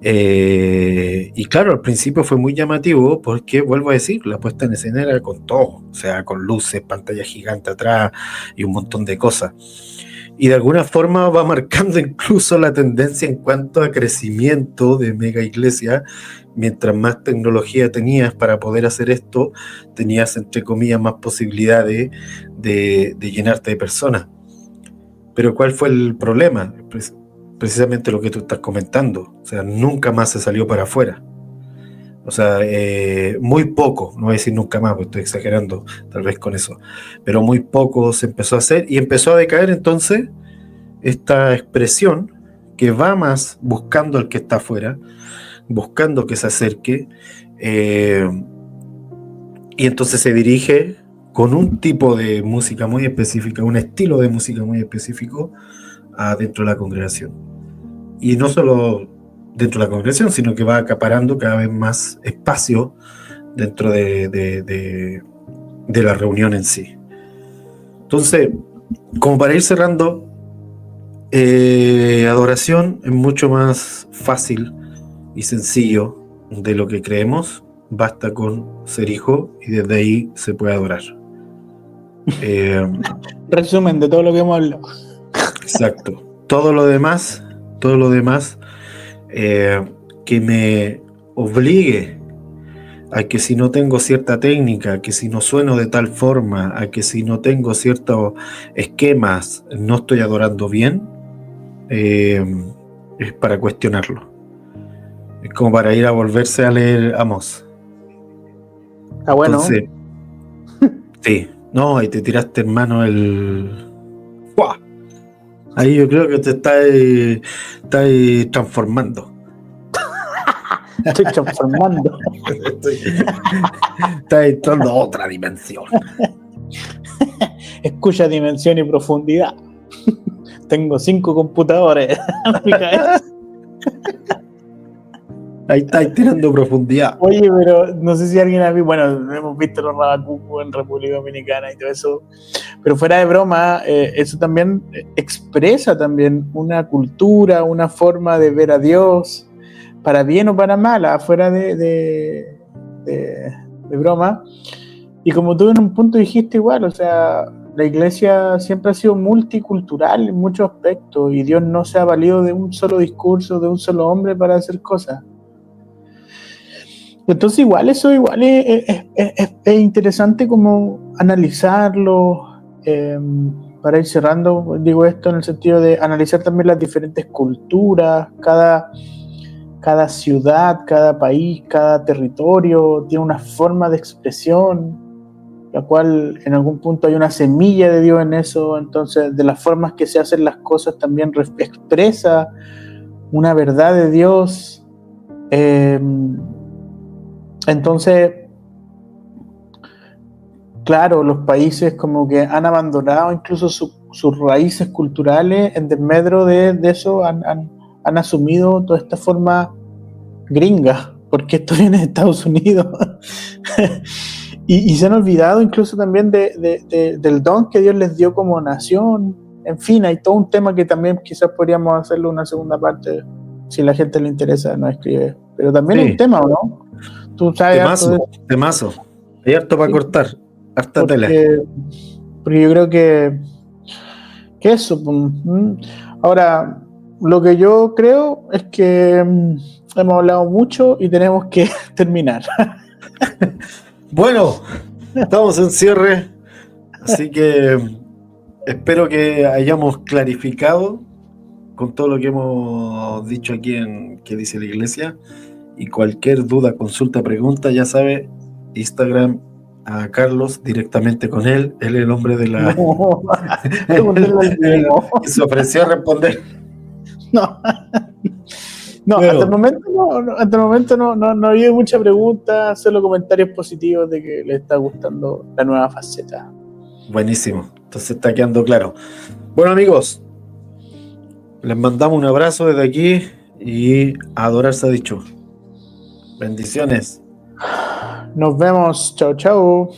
Y claro, al principio fue muy llamativo porque, vuelvo a decir, la puesta en escena era con todo, o sea, con luces, pantalla gigante atrás y un montón de cosas. Y de alguna forma va marcando incluso la tendencia en cuanto a crecimiento de mega iglesia. Mientras más tecnología tenías para poder hacer esto, tenías, entre comillas, más posibilidades de llenarte de personas. Pero ¿cuál fue el problema? Precisamente lo que tú estás comentando. O sea, nunca más se salió para afuera. O sea, muy poco, no voy a decir nunca más, porque estoy exagerando tal vez con eso, pero muy poco se empezó a hacer y empezó a decaer entonces esta expresión que va más buscando al que está afuera, buscando que se acerque, y entonces se dirige con un tipo de música muy específica, un estilo de música muy específico dentro de la congregación. Y no solo dentro de la congregación, sino que va acaparando cada vez más espacio dentro de la reunión en sí. Entonces, como para ir cerrando, adoración es mucho más fácil y sencillo de lo que creemos. Basta con ser hijo y desde ahí se puede adorar. Resumen de todo lo que hemos hablado. Exacto. Todo lo demás que me obligue a que si no tengo cierta técnica, que si no sueno de tal forma, a que si no tengo ciertos esquemas, no estoy adorando bien, es para cuestionarlo. Es como para ir a volverse a leer Amós. Está bueno. Entonces, sí, no, ahí te tiraste, hermano, el... ¡Fua! Ahí yo creo que te estás transformando. Estoy transformando. Estás entrando a otra dimensión. Escucha dimensión y profundidad. Tengo 5 computadores en mi cabeza. Ahí estáis tirando profundidad. Oye, pero no sé si alguien ha visto, bueno, hemos visto los rabacucos en República Dominicana y todo eso, pero fuera de broma, eso también expresa también una cultura, una forma de ver a Dios, para bien o para mal, afuera de broma. Y como tú en un punto dijiste igual, o sea, la iglesia siempre ha sido multicultural en muchos aspectos y Dios no se ha valido de un solo discurso, de un solo hombre para hacer cosas. Entonces igual eso igual es interesante como analizarlo, para ir cerrando, digo esto en el sentido de analizar también las diferentes culturas, cada ciudad, cada país, cada territorio tiene una forma de expresión, la cual en algún punto hay una semilla de Dios en eso, entonces de las formas que se hacen las cosas también expresa una verdad de Dios. Entonces, claro, los países como que han abandonado incluso sus raíces culturales en desmedro de eso, han asumido toda esta forma gringa, porque esto viene de Estados Unidos. y se han olvidado incluso también del don que Dios les dio como nación, En fin, hay todo un tema que también quizás podríamos hacerle una segunda parte, si a la gente le interesa, nos escribe. Pero también Sí. hay un tema, ¿o no? Tú sabes harto de eso, Temazo. Hay harto para Sí. cortar, harta tela. porque yo creo que eso. Ahora, lo que yo creo es que hemos hablado mucho y tenemos que terminar. Bueno, estamos en cierre, así que espero que hayamos clarificado con todo lo que hemos dicho aquí en ¿Qué dice la iglesia? Y cualquier duda, consulta, pregunta, ya sabe, Instagram a Carlos directamente con él. Él es el hombre de la... y se ofreció a responder. No, no, Bueno. hasta el momento no había mucha pregunta, solo comentarios positivos de que le está gustando la nueva faceta. Buenísimo, entonces está quedando claro. Bueno, amigos, les mandamos un abrazo desde aquí y a adorar se ha dicho. Bendiciones. Nos vemos, chao, chao.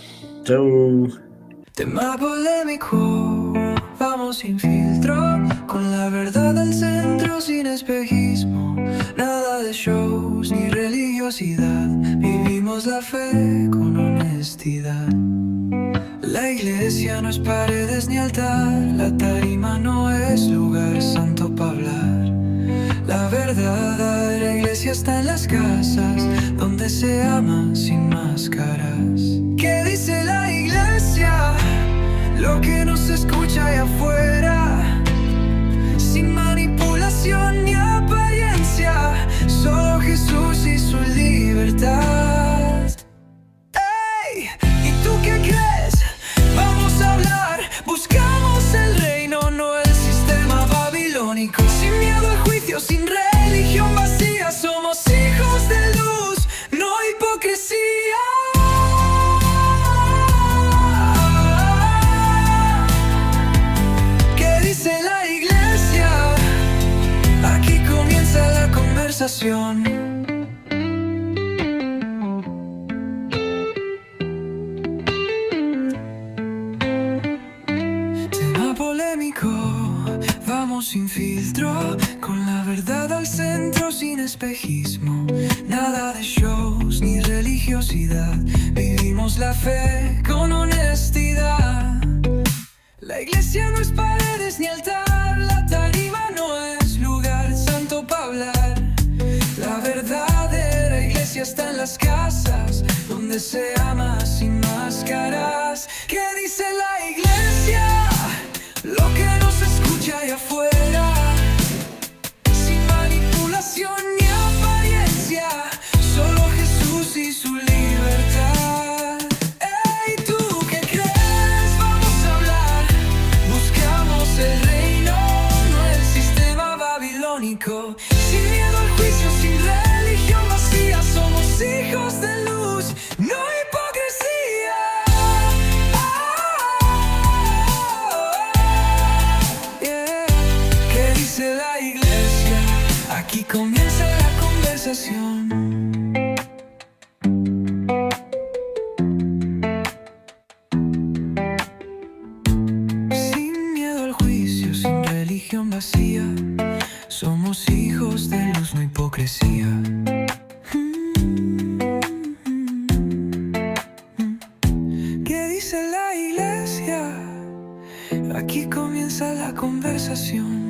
Chau. Tema polémico, vamos sin filtro, con la verdad al centro, sin espejismo, nada de shows ni religiosidad, vivimos la fe con honestidad. La iglesia no es paredes ni altar, la tarima no es lugar santo para hablar. La verdadera iglesia está en las casas, donde se ama sin máscaras. ¿Qué dice la iglesia? Lo que no se escucha allá afuera, sin manipulación ni apariencia, solo Jesús y su libertad. ¡Ey! ¿Y tú qué crees? Vamos a hablar, buscamos el reino, no el sistema babilónico. Sin miedo al juicio, sin religión vacía, somos hijos de luz, no hipocresía. ¿Qué dice la iglesia? Aquí comienza la conversación. Tema polémico, vamos sin filtro, con la verdad al centro, sin espejismo, nada de shows ni religiosidad, vivimos la fe con honestidad. La iglesia no es paredes ni altar, la tarima no es lugar santo para hablar. La verdadera iglesia está en las casas, donde se ama sin máscaras. ¿Qué dice la iglesia? Lo que no se escucha allá afuera, sin manipulación ni apariencia, solo Jesús y su libertad. Ey, ¿tú qué crees? Vamos a hablar, buscamos el reino, no el sistema babilónico. Sin miedo al juicio, sin religión vacía, somos hijos de luz, no hipocresía. Yeah. ¿Qué dice la iglesia? Aquí comienza la conversación. Sin miedo al juicio, sin religión vacía, somos hijos de luz, no hipocresía. ¿Qué dice la iglesia? Aquí comienza la conversación.